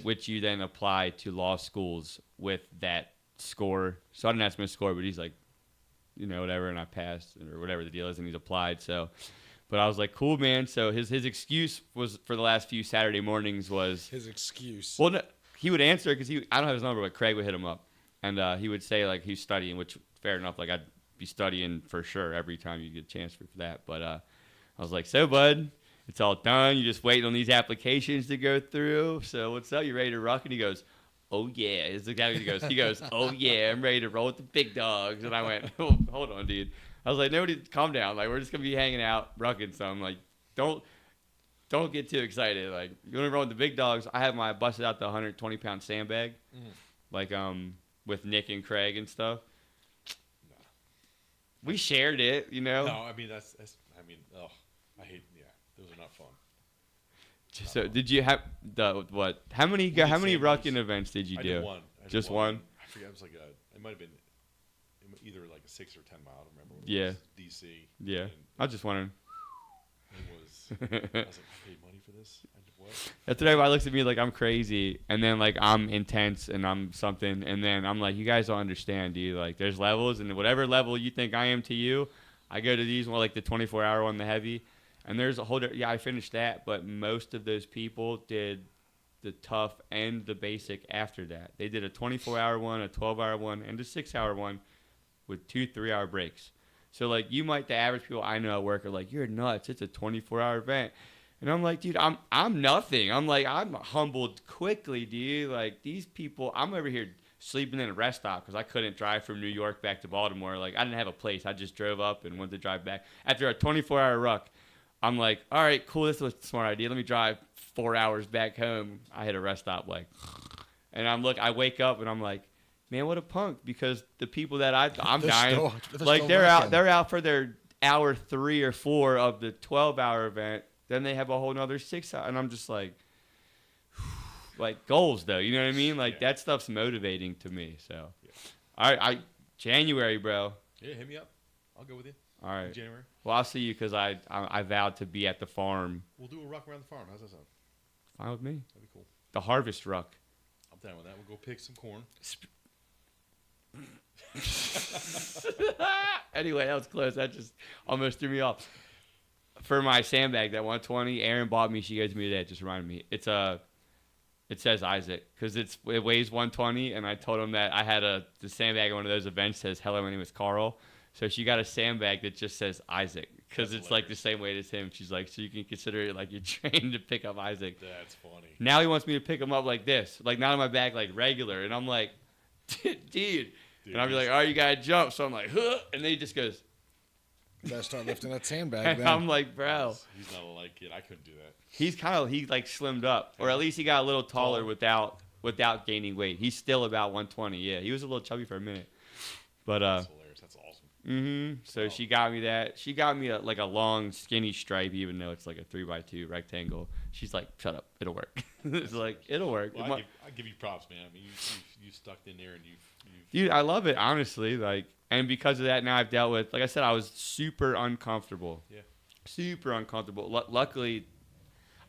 which you then apply to law schools with that score. So I didn't ask him his score, but he's like, whatever, and I passed or whatever the deal is, and he's applied. So, but I was like, cool, man. So his excuse was for the last few Saturday mornings was his excuse. Well, no, he would answer because I don't have his number, but Craig would hit him up. And he would say, like, he's studying, which, fair enough. Like, I'd be studying for sure every time you get a chance for that. But I was like, so, bud, it's all done. You just waiting on these applications to go through. So what's up? You ready to rock? And he goes, oh, yeah. It's exactly what he goes. He goes, oh, yeah, I'm ready to roll with the big dogs. And I went, oh, hold on, dude. I was like, nobody, calm down. Like, we're just going to be hanging out, rucking some. Like, don't get too excited. Like, you want to roll with the big dogs? I busted out the 120-pound sandbag. Like, with Nick and Craig and stuff. No. We shared it, No, I mean I hate. Yeah, those are not fun. So did you have what? How many rucking events did you do? I did one. Just one. I forget. It was like it might have been either like a 6 or 10 mile. I don't remember. Yeah. It was DC. Yeah. I was just wondering. I was like, I paid money for this. What? That's what everybody looks at me like I'm crazy, and then like I'm intense and I'm something, and then I'm like, you guys don't understand, dude. Like there's levels, and whatever level you think I am to you, I go to these more like the 24-hour one, the heavy, and there's a whole. I finished that, but most of those people did the tough and the basic after that. They did a 24-hour one, a 12-hour one, and a 6-hour one with 2 3-hour breaks. So like the average people I know at work are like, you're nuts. It's a 24-hour event. And I'm like, dude, I'm nothing. I'm humbled quickly, dude. Like, these people, I'm over here sleeping in a rest stop because I couldn't drive from New York back to Baltimore. Like, I didn't have a place. I just drove up and went to drive back. After a 24-hour ruck, I'm like, all right, cool, this was a smart idea. Let me drive 4 hours back home. I hit a rest stop, and I wake up and I'm like, man, what a punk, because the people that I'm dying, they're out for their hour 3 or 4 of the 12-hour event. Then they have a whole nother 6 hours, and I'm just like goals though, you know what I mean? Like that stuff's motivating to me. So, all right, January, bro. Yeah, hit me up. I'll go with you. All right, in January. Well, I'll see you because I vowed to be at the farm. We'll do a ruck around the farm. How's that sound? Fine with me. That'd be cool. The harvest ruck. I'm down with that. We'll go pick some corn. Anyway, that was close. That just almost threw me off. For my sandbag, that 120, Aaron bought me. She gave me today. It just reminded me. It says Isaac because it weighs 120, and I told him that I had the sandbag at one of those events says, "Hello, my name is Carl." So she got a sandbag that just says Isaac because it's like the same weight as him. She's like, so you can consider it like you're trained to pick up Isaac. That's funny. Now he wants me to pick him up like this, like not on my back, like regular, and I'm like, dude. And I'll be like, oh, you gotta jump. So I'm like, huh, and then he just goes. You gotta start lifting that sandbag. And then. I'm like, bro. He's not a light kid. I couldn't do that. He like slimmed up, or at least he got a little taller without gaining weight. He's still about 120. Yeah, he was a little chubby for a minute, but That's hilarious. That's awesome. So she got me that. She got me like a long skinny stripe, even though it's like a 3x2 rectangle. She's like, shut up, it'll work. It's like it'll work. Well, I give you props, man. I mean, you stuck in there and you've. Dude, I love it, honestly. Like, and because of that, now I've dealt with, like I said, I was super uncomfortable. Yeah. Super uncomfortable. Luckily,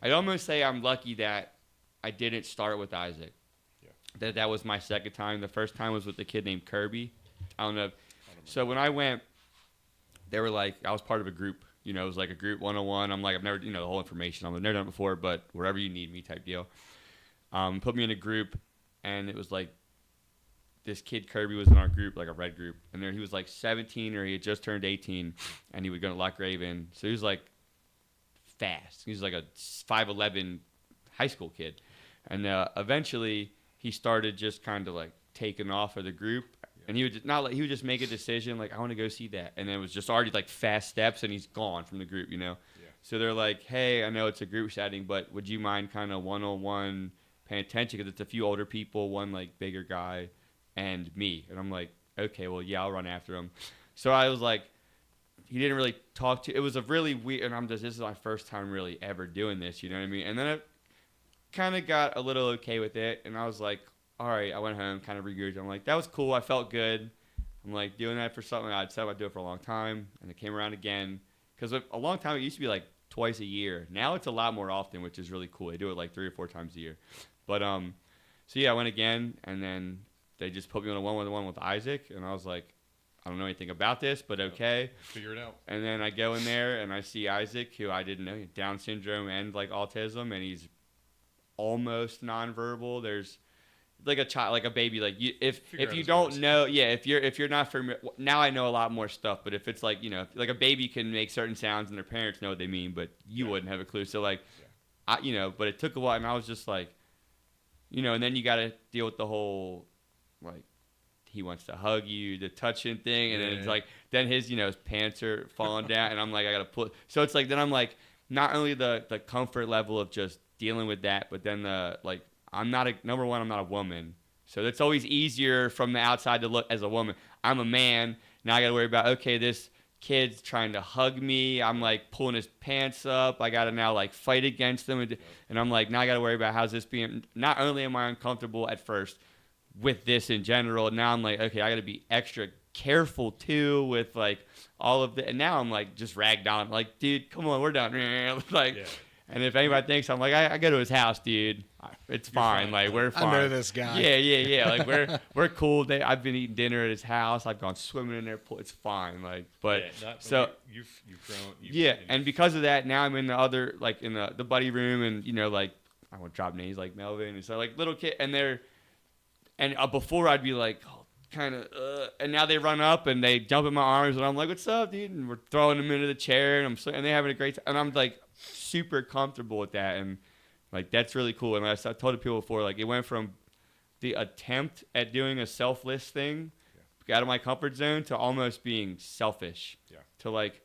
I'd almost say I'm lucky that I didn't start with Isaac. Yeah. That was my second time. The first time was with a kid named Kirby. I don't know. So when I went, they were like, I was part of a group. You know, it was like a group 101. I'm like, I've never, the whole information. I've never done it before, but wherever you need me type deal. Put me in a group, and it was like, this kid Kirby was in our group, like a red group, and there he was like 17 or he had just turned 18, and he would go to Lock Raven. So he was like fast. He was like a 5'11" high school kid, and eventually he started just kind of like taking off of the group, and he would just make a decision like I want to go see that, and then it was just already like fast steps, and he's gone from the group, Yeah. So they're like, hey, I know it's a group setting, but would you mind kind of one-on-one paying attention because it's a few older people, one like bigger guy. And me. And I'm like, okay, well, yeah, I'll run after him. So I was like, he didn't really talk to, it was a really weird, and this is my first time really ever doing this, you know what I mean? And then I kind of got a little okay with it, and I was like, all right, I went home, kind of regrouped. I'm like, that was cool, I felt good. I'm like, doing that for something I'd said I'd do it for a long time, and it came around again. Because a long time, it used to be like twice a year. Now it's a lot more often, which is really cool. They do it like 3 or 4 times a year. But, so yeah, I went again, and then they just put me on a one-on-one with Isaac, and I was like, I don't know anything about this, but okay. Figure it out. And then I go in there, and I see Isaac, who I didn't know, Down syndrome and like autism, and he's almost nonverbal. There's like a child, like a baby. Like if you don't know, if you're not familiar, now I know a lot more stuff. But if it's like like a baby can make certain sounds, and their parents know what they mean, but you wouldn't have a clue. So like, but it took a while, and I was just like, and then you got to deal with the whole. Like he wants to hug you, the touching thing, and then it's like then his his pants are falling down, and I'm like I gotta put. So it's like then I'm like not only the comfort level of just dealing with that, but then the like I'm not a woman, so it's always easier from the outside to look as a woman. I'm a man now. I gotta worry about this kid's trying to hug me. I'm like pulling his pants up. I gotta now like fight against them, and I'm like now I gotta worry about how's this being. Not only am I uncomfortable at first with this in general, now I'm like, okay, I got to be extra careful too with like all of the, and now I'm like just ragged on, like, dude, come on, we're done. Like, and if anybody thinks I'm like, I go to his house, dude, it's fine. Like we're fine. I know this guy. Yeah. Like we're cool. I've been eating dinner at his house. I've gone swimming in there. It's fine. Like, but so you've grown. And because of that, now I'm in the other like in the buddy room, and like I won't drop names like Melvin, and so like little kid, and they're. And before I'd be like, kind of, and now they run up and they jump in my arms, and I'm like, "What's up, dude?" And we're throwing them into the chair, and they're having a great time, and I'm like super comfortable with that, and like that's really cool. And I told the people before, like it went from the attempt at doing a selfless thing, out of my comfort zone, to almost being selfish. Yeah. To like,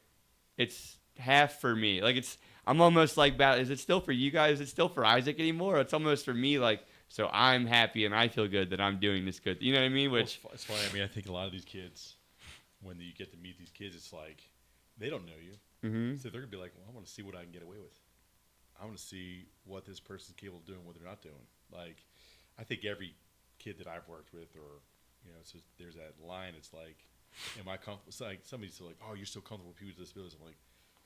it's half for me. Like I'm almost like, is it still for you guys? Is it still for Isaac anymore? Or it's almost for me, like. So I'm happy and I feel good that I'm doing this good. You know what I mean? Which it's funny. I mean, I think a lot of these kids, when you get to meet these kids, it's like they don't know you. Mm-hmm. So they're gonna be like, "Well, I want to see what I can get away with. I want to see what this person's capable of doing, what they're not doing." Like, I think every kid that I've worked with, or so there's that line. It's like, "Am I comfortable?" It's like somebody's like, "Oh, you're so comfortable with people with disabilities." I'm like,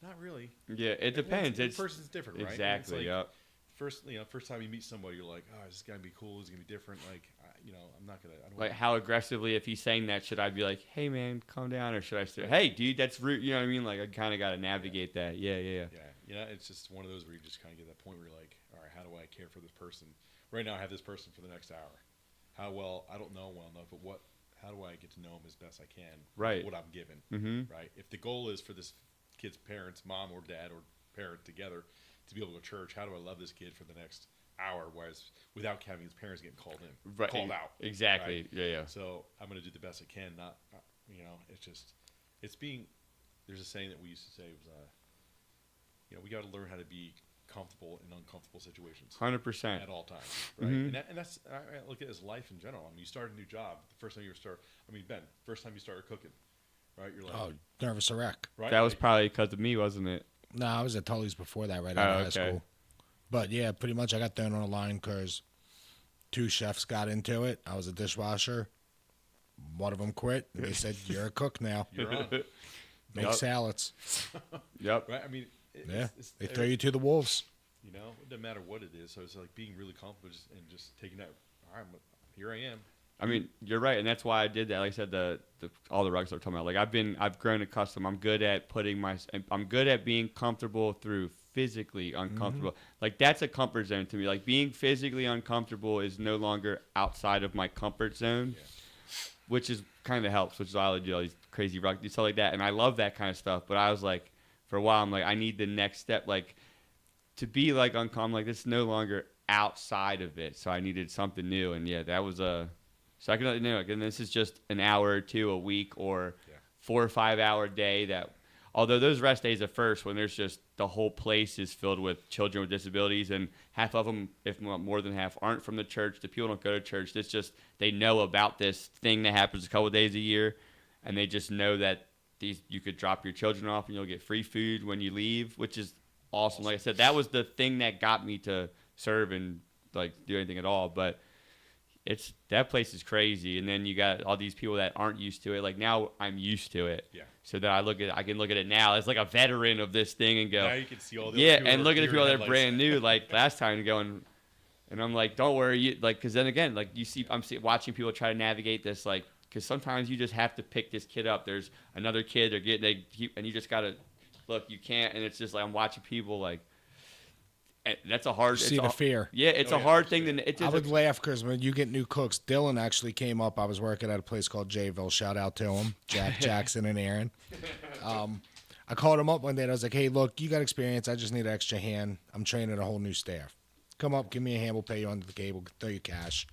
"Not really." Yeah, it depends. Each person's different, right? Exactly. Like, yep. first time you meet somebody, you're like, oh, this is gonna be cool. This is gonna be different. Like, I'm not gonna. I don't Like, how aggressively, if he's saying that, should I be like, hey, man, calm down? Or should I say, hey, dude, that's rude? You know what I mean? Like, I kind of got to navigate that. Yeah. Yeah, it's just one of those where you just kind of get that point where you're like, all right, how do I care for this person? Right now, I have this person for the next hour. How well? I don't know well enough, but how do I get to know him as best I can? Right. What I'm given. Mm-hmm. Right. If the goal is for this kid's parents, mom or dad or parent together, to be able to go to church, how do I love this kid for the next hour, without having his parents getting called called out. Exactly. Right? Yeah. So I'm going to do the best I can. Not, there's a saying that we used to say was, we got to learn how to be comfortable in uncomfortable situations. 100%. At all times. Right. Mm-hmm. And that's, I look at it as life in general. I mean, you start a new job. The first time you Ben, first time you started cooking, right? You're like, Oh, nervous a wreck. right? That was probably because of me, wasn't it? No, I was at Tully's before that, right out of high school. But yeah, pretty much I got thrown on a line because 2 chefs got into it. I was a dishwasher. One of them quit. And they said, you're a cook now. You're on. Make salads. Yep. Right? I mean, They throw you to the wolves. it doesn't matter what it is. So it's like being really comfortable and just taking that, all right, here I am. I mean, you're right, and that's why I did that. Like I said, all the rugs I'm talking about. Like I've grown accustomed. I'm good at I'm good at being comfortable through physically uncomfortable. Like that's a comfort zone to me. Like being physically uncomfortable is no longer outside of my comfort zone, which is kind of helps. Which is why I do all these crazy rug stuff like that, and I love that kind of stuff. But I was like, for a while, I'm like, I need the next step, like to be like uncomfortable. Like this is no longer outside of it, so I needed something new, and yeah, that was a. So I can let you know, and this is just an hour or 2 a week or 4 or 5 hour day that, although those rest days are first when there's just the whole place is filled with children with disabilities and half of them, if not more than half, aren't from the church. The people don't go to church. It's just they know about this thing that happens a couple of days a year and they just know that you could drop your children off and you'll get free food when you leave, which is awesome. Like I said, that was the thing that got me to serve and like do anything at all. But that place is crazy, and then you got all these people that aren't used to it. Like now, I'm used to it. Yeah. So that I can look at it now as like a veteran of this thing and go. Now you can see all the and look at the people that are brand new, like last time, going, and I'm like, don't worry, because then again, like I'm watching people try to navigate this, like, because sometimes you just have to pick this kid up. There's another kid and you just gotta look. You can't, and it's just like I'm watching people like. That's a hard. See the fear. Yeah, it's a hard thing. I would laugh because when you get new cooks, Dylan actually came up. I was working at a place called Jayville. Shout out to him, Jackson, and Aaron. I called him up one day and I was like, "Hey, look, you got experience. I just need an extra hand. I'm training a whole new staff. Come up, give me a hand. We'll pay you under the cable, throw you cash,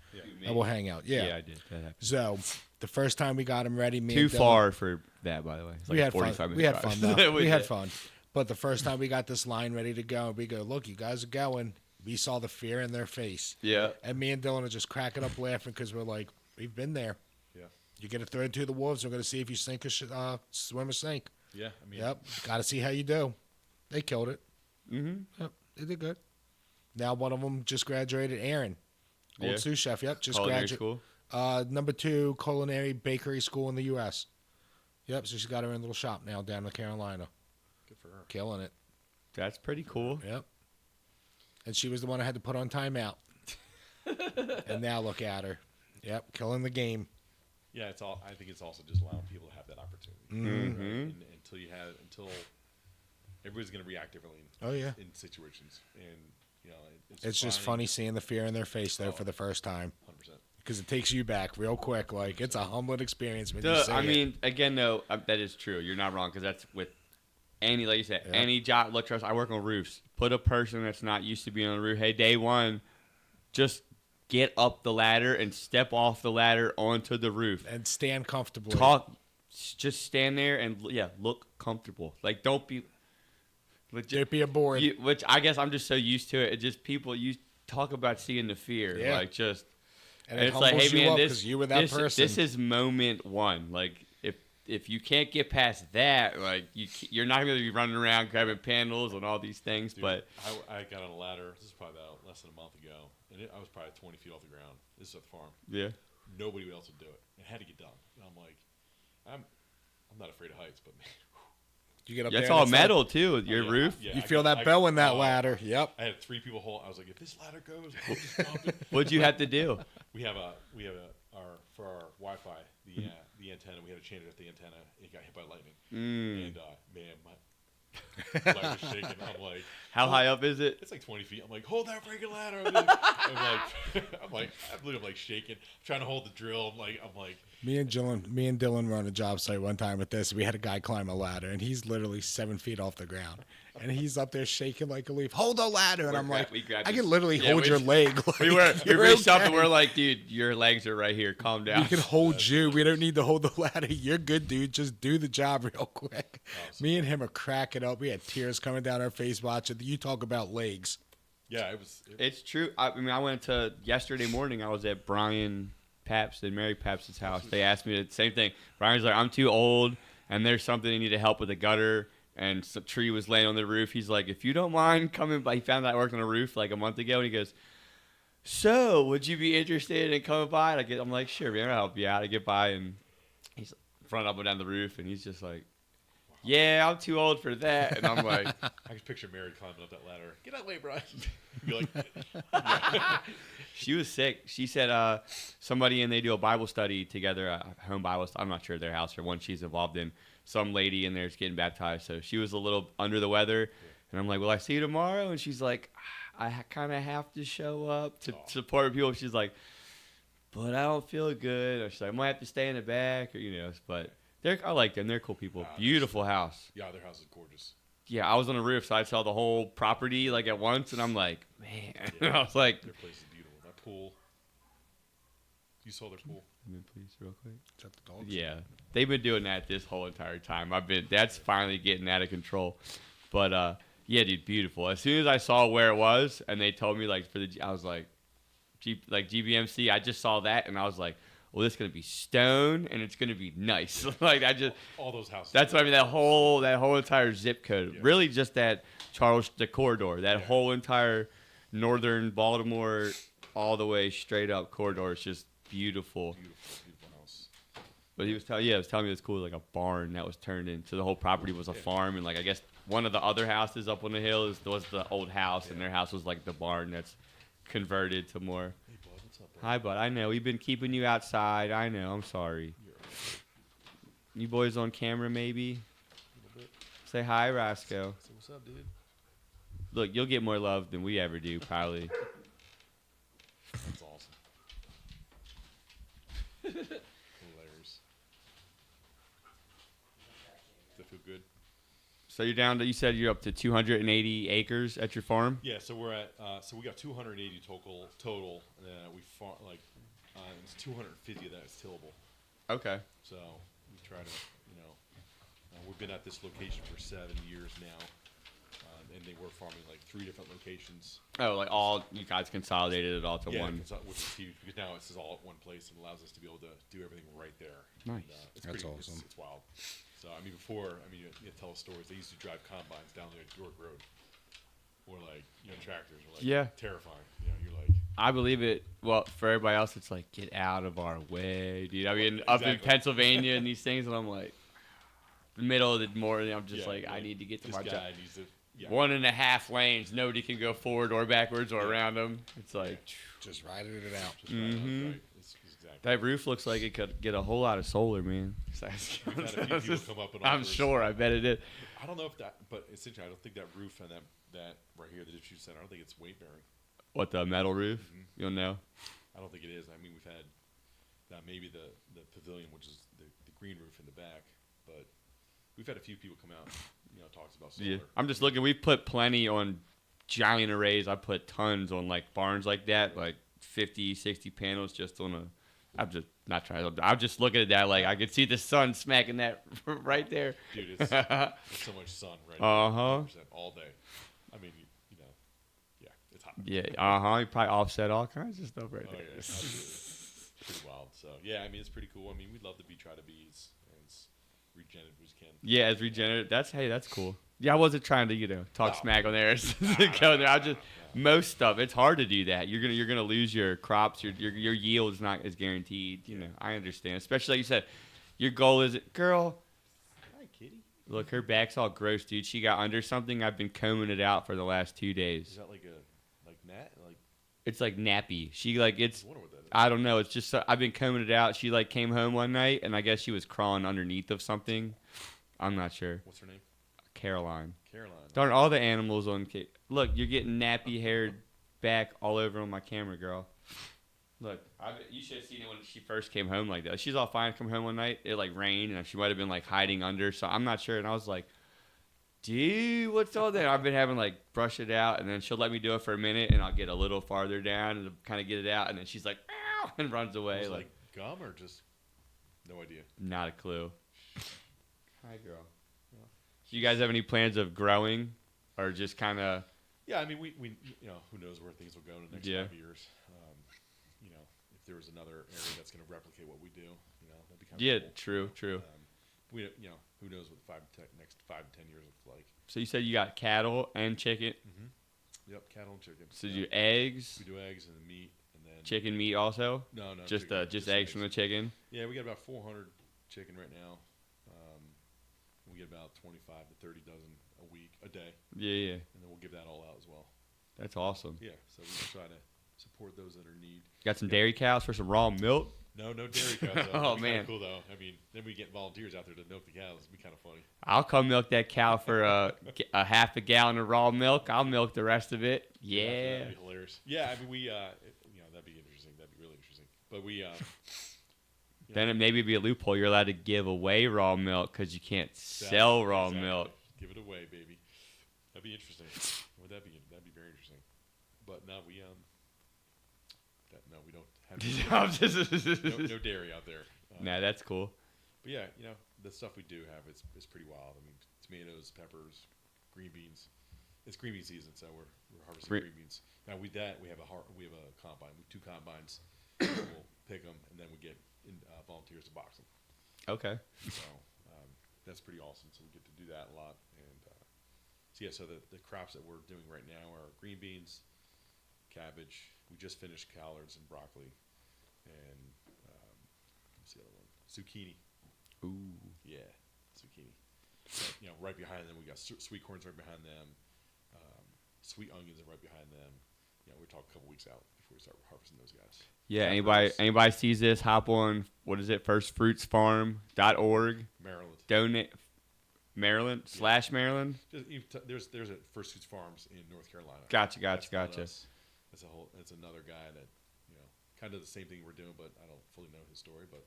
and we'll hang out." Yeah, I did. That happened. So the first time we got him ready, too far for that, by the way. It's like we had fun. We had fun though. we had fun. But the first time we got this line ready to go, we go, "Look, you guys are going." We saw the fear in their face. Yeah. And me and Dylan are just cracking up laughing because we're like, we've been there. Yeah. You get a throw to the wolves, we're going to see if you sink or swim or sink. Yeah. I mean. Yep. Got to see how you do. They killed it. Mm-hmm. Yep. They did good. Now one of them just graduated, Aaron. Old sous chef. Yep. Just graduated. School? Number 2 culinary bakery school in the U.S. Yep. So she's got her own little shop now down in Carolina. Good for her. Killing it. That's pretty cool. Yep. And she was the one I had to put on timeout. And now look at her. Yep, killing the game. Yeah, I think it's also just allowing people to have that opportunity. Mm-hmm. Right? Until everybody's going to react differently. In situations, and it's just funny seeing the fear in their face though for the first time. 100%. Because it takes you back real quick. Like it's a humbling experience when you say mean, again, though, that is true. You're not wrong because that's with. Any, like you said, any job, look, trust, I work on roofs. Put a person that's not used to being on the roof, hey, day one, just get up the ladder and step off the ladder onto the roof. And stand comfortably. Just stand there and, look comfortable. Like, don't be... Don't be aboard. Which I guess I'm just so used to it. It's just people, you talk about seeing the fear. Yeah. Like, just... And it's like, hey, man, you were that person. This is moment one. Like, if you can't get past that, like you're not going to be running around grabbing panels and all these things. Dude, but I got on a ladder. This is probably about less than a month ago, and I was probably 20 feet off the ground. This is at the farm. Yeah. Nobody else would do it. It had to get done. And I'm like, I'm not afraid of heights, but man, You get up That's there. all metal too. Your yeah, roof. yeah, You I feel got- that bell in that oh, ladder. Yep. I had 3 people hold. I was like, if this ladder goes, I'll just dump it. What'd you have to do? We have for our Wi-Fi the antenna. We had to change it at the antenna. It got hit by lightning, and man, my leg was shaking. I'm like, How high up is it? it's like 20 feet. I'm like, hold that freaking ladder. I'm like shaking, trying to hold the drill. I'm like, Me and Dylan were on a job site one time with this. We had a guy climb a ladder, and he's literally 7 feet off the ground, and he's up there shaking like a leaf. Hold the ladder, and I'm like, I can literally hold your leg. Like, We you're reached up okay. and we're like, dude, your legs are right here. Calm down. We can hold you. We don't need to hold the ladder. You're good, dude. Just do the job real quick. Awesome. Me and him are cracking up. We had tears coming down our face watching. You talk about legs. yeah, It's true. I mean, I went to yesterday morning. I was at Brian Papst and Mary Papst's house. They asked me the same thing. Brian's like, I'm too old, and there's something they need to help with the gutter. And some tree was laying on the roof. He's like, if you don't mind coming by, he found out I worked on a roof like a month ago, and he goes, so would you be interested in coming by? And I'm like, sure, man, I'll help you out. I get by, and he's running up and down the roof, and he's just like, yeah, I'm too old for that. And I'm like, I can picture Mary climbing up that ladder. Get out way, Brian. Be like, she was sick. She said somebody and they do a Bible study together, a home Bible study. I'm not sure their house or one she's involved in. Some lady in there is getting baptized. So she was a little under the weather. And I'm like, well, I see you tomorrow. And she's like, I kind of have to show up to support people. She's like, but I don't feel good. Or she's like, I might have to stay in the back. Or, but I like them. They're cool people. Beautiful house. yeah, their house is gorgeous. Yeah, I was on the roof, so I saw the whole property like at once. And I'm like, man. I was like, Their place is beautiful. That pool. You saw their pool? come in, please, real quick. Is that the dogs? Yeah, they've been doing that this whole entire time. That's finally getting out of control. But yeah, dude, beautiful. As soon as I saw where it was, and they told me I was like, GBMC. I just saw that, and I was like, well, this is gonna be stone, and it's gonna be nice. All those houses. That's what I mean. That whole entire zip code, Yeah. really, just that the corridor, that whole entire northern Baltimore, all the way straight up corridor is just beautiful. Beautiful house. But he was telling me it was cool, like a barn that was turned into the whole property was a farm, and like I guess one of the other houses up on the hill was the old house, and their house was like the barn that's converted to more. Hey, bud, what's up, bro? Hi, bud. I know we've been keeping you outside. I know. I'm sorry. You boys on camera, maybe? A little bit. Say hi, Roscoe. Say what's up, dude? Look, you'll get more love than we ever do, probably. That's awesome. Hilarious. Does that feel good? So you said you're up to 280 acres at your farm? Yeah, so we're at we got 280 total. We farm it's 250 of that is tillable. Okay. So we try to we've been at this location for 7 years now, and they were farming like 3 different locations. Oh, like all you guys consolidated it all to one. Which is huge because now it's all at one place and allows us to be able to do everything right there. Nice. And, That's awesome. It's wild. So you tell us stories. They used to drive combines down there at York Road, or tractors, or terrifying. You're like. I believe it. Well, for everybody else, it's like, get out of our way, dude. I mean, up in Exactly. Pennsylvania and these things, and I'm like, the middle of the morning, I'm just Yeah, I need to get to this my guy job. needs to. Yeah. 1.5 lanes, nobody can go forward or backwards or Yeah. around them. It's like, Just riding it out. Just right up, right. It's exactly. that roof looks like it could get a whole lot of solar, man. We've had a few people come up and I'm offer us- sure. I bet it did. I don't know if that, but essentially, I don't think that roof and that right here, the distribution center, I don't think it's weight bearing. What, the metal roof? Mhm. You don't know? I don't think it is. I mean, we've had maybe the pavilion, which is the green roof in the back, but we've had a few people come out, talks about solar. Yeah. I'm just looking. We've put plenty on giant arrays. I put tons on like barns like that, like 50, 60 panels just on a. I'm just not trying to. I'm just looking at that like I could see the sun smacking that right there. Dude, it's so much sun right now. Uh-huh. 100% all day. I mean, yeah, it's hot. Yeah. You probably offset all kinds of stuff right Oh, there. yeah, absolutely. Pretty wild. So, yeah, I mean, it's pretty cool. I mean, we'd love to try to be as regenerative as we can. Yeah, as regenerative. That's cool. Yeah, I wasn't trying to talk No. smack on there. Go there. I just most stuff. It's hard to do that. You're gonna lose your crops. Your yield is not as guaranteed. I understand. Especially like you said, your goal is girl. Hi, kitty. Look, her back's all gross, dude. She got under something. I've been combing it out for the last 2 Is days. that like gnat? Like, It's like nappy. I wonder what that is. I don't know. It's just, I've been combing it out. She like came home one night, and I guess she was crawling underneath of something. I'm not sure. What's her name? Caroline. Caroline. Darn, all the animals on. Look, you're getting nappy haired back all over on my camera, girl. Look, you should have seen it when she first came home like that. She's all fine to come home one night. It like rained, and she might have been like hiding under. So I'm not sure. And I was like, dude, what's all that? I've been having like brush it out, and then she'll let me do it for a minute, and I'll get a little farther down and kind of get it out, and then she's like, ow, and runs away. Was it like gum or just no idea? Not a clue. Hi, girl. Do you guys have any plans of growing, or just kind of? Yeah, I mean, we who knows where things will go in the next 5 years. If there was another area that's going to replicate what we do, that'd be kind of cool. True. Who knows what next 5 to 10 years will look like. So you said you got cattle and chicken. Mm-hmm. Yep, cattle and chicken. So you do eggs? We do eggs and meat, and then chicken meat also? No, just chicken, just eggs from the chicken. Yeah, we got about 400 chicken right now. We get about 25 to 30 dozen a day. Yeah. And then we'll give that all out as well. That's awesome. Yeah, so we try to support those that are in need. Got some dairy cows for some raw milk? No dairy cows. Oh, man. Cool, though. I mean, then we get volunteers out there to milk the cows. It'd be kind of funny. I'll come milk that cow for a half a gallon of raw milk. I'll milk the rest of it. Yeah. That'd be hilarious. Yeah, I mean, that'd be interesting. That'd be really interesting. But we... then it maybe be a loophole. You're allowed to give away raw milk because you can't sell raw milk. Give it away, baby. That'd be interesting. Would that be? That'd be very interesting. But no, we don't have no dairy out there. Nah, that's cool. But yeah, the stuff we do have is pretty wild. I mean, tomatoes, peppers, green beans. It's green bean season, so we're harvesting green beans. Now we have a combine. We have 2 combines. We'll pick them, and then we get volunteers to box them. Okay. So that's pretty awesome. So we get to do that a lot. And so the crops that we're doing right now are green beans, cabbage. We just finished collards and broccoli, and what's the other one? Zucchini. Ooh. Yeah, zucchini. Right behind them we got sweet corns right behind them. Sweet onions are right behind them. We're talking a couple weeks out before we start harvesting those guys. Yeah, anybody sees this, hop on, what is it, firstfruitsfarm.org. Maryland. Donate. Maryland / Maryland. There's a First Foods Farms in North Carolina. Gotcha. That's another guy that kind of the same thing we're doing, but I don't fully know his story. But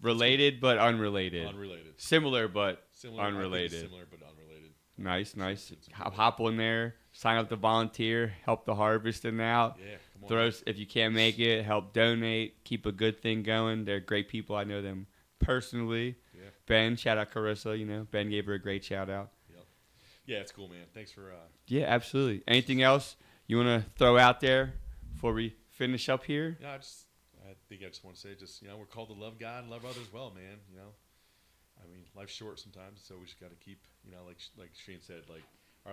related but unrelated. Unrelated. Similar but unrelated. Similar but unrelated. Nice. Hop on there, sign up to volunteer, help the harvesting out. Yeah, come on. If you can't make it, help donate, keep a good thing going. They're great people. I know them personally. Yeah. Ben, shout out Carissa. Ben gave her a great shout out. Yep. Yeah, it's cool, man. Thanks for. Yeah, absolutely. Anything else you want to throw out there before we finish up here? Yeah, I think I just want to say, we're called to love God and love others well, man. I mean, life's short sometimes, so we just got to keep, like Shane said,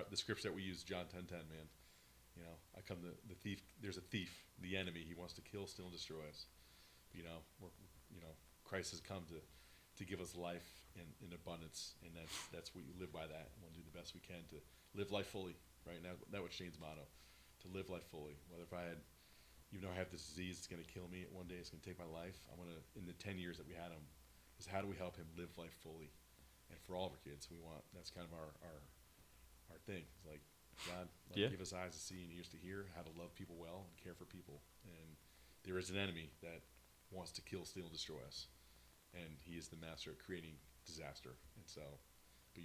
the scripts that we use, John 10:10, man. I come to the thief. There's a thief, the enemy. He wants to kill, steal, and destroy us. Christ has come to give us life in abundance, and that's we live by that. We want to do the best we can to live life fully. Right now, that was Shane's motto: to live life fully. Whether if I had, I have this disease, it's going to kill me. One day, it's going to take my life. I want to, in the 10 years that we had him, is how do we help him live life fully? And for all of our kids, that's kind of our thing. It's like, God, give us eyes to see and ears to hear how to love people well and care for people. And there is an enemy that wants to kill, steal, and destroy us. And he is the master at creating disaster. And so, but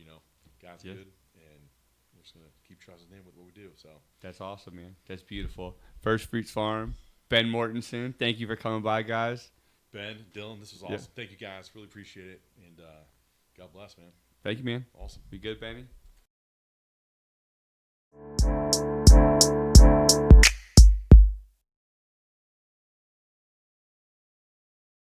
God's good, and we're just going to keep trusting him with what we do. So that's awesome, man. That's beautiful. First Fruits Farm, Ben Mortenson, thank you for coming by, guys. Ben, Dylan, this was awesome. Yeah. Thank you, guys. Really appreciate it. And God bless, man. Thank you, man. Awesome. You good, Benny?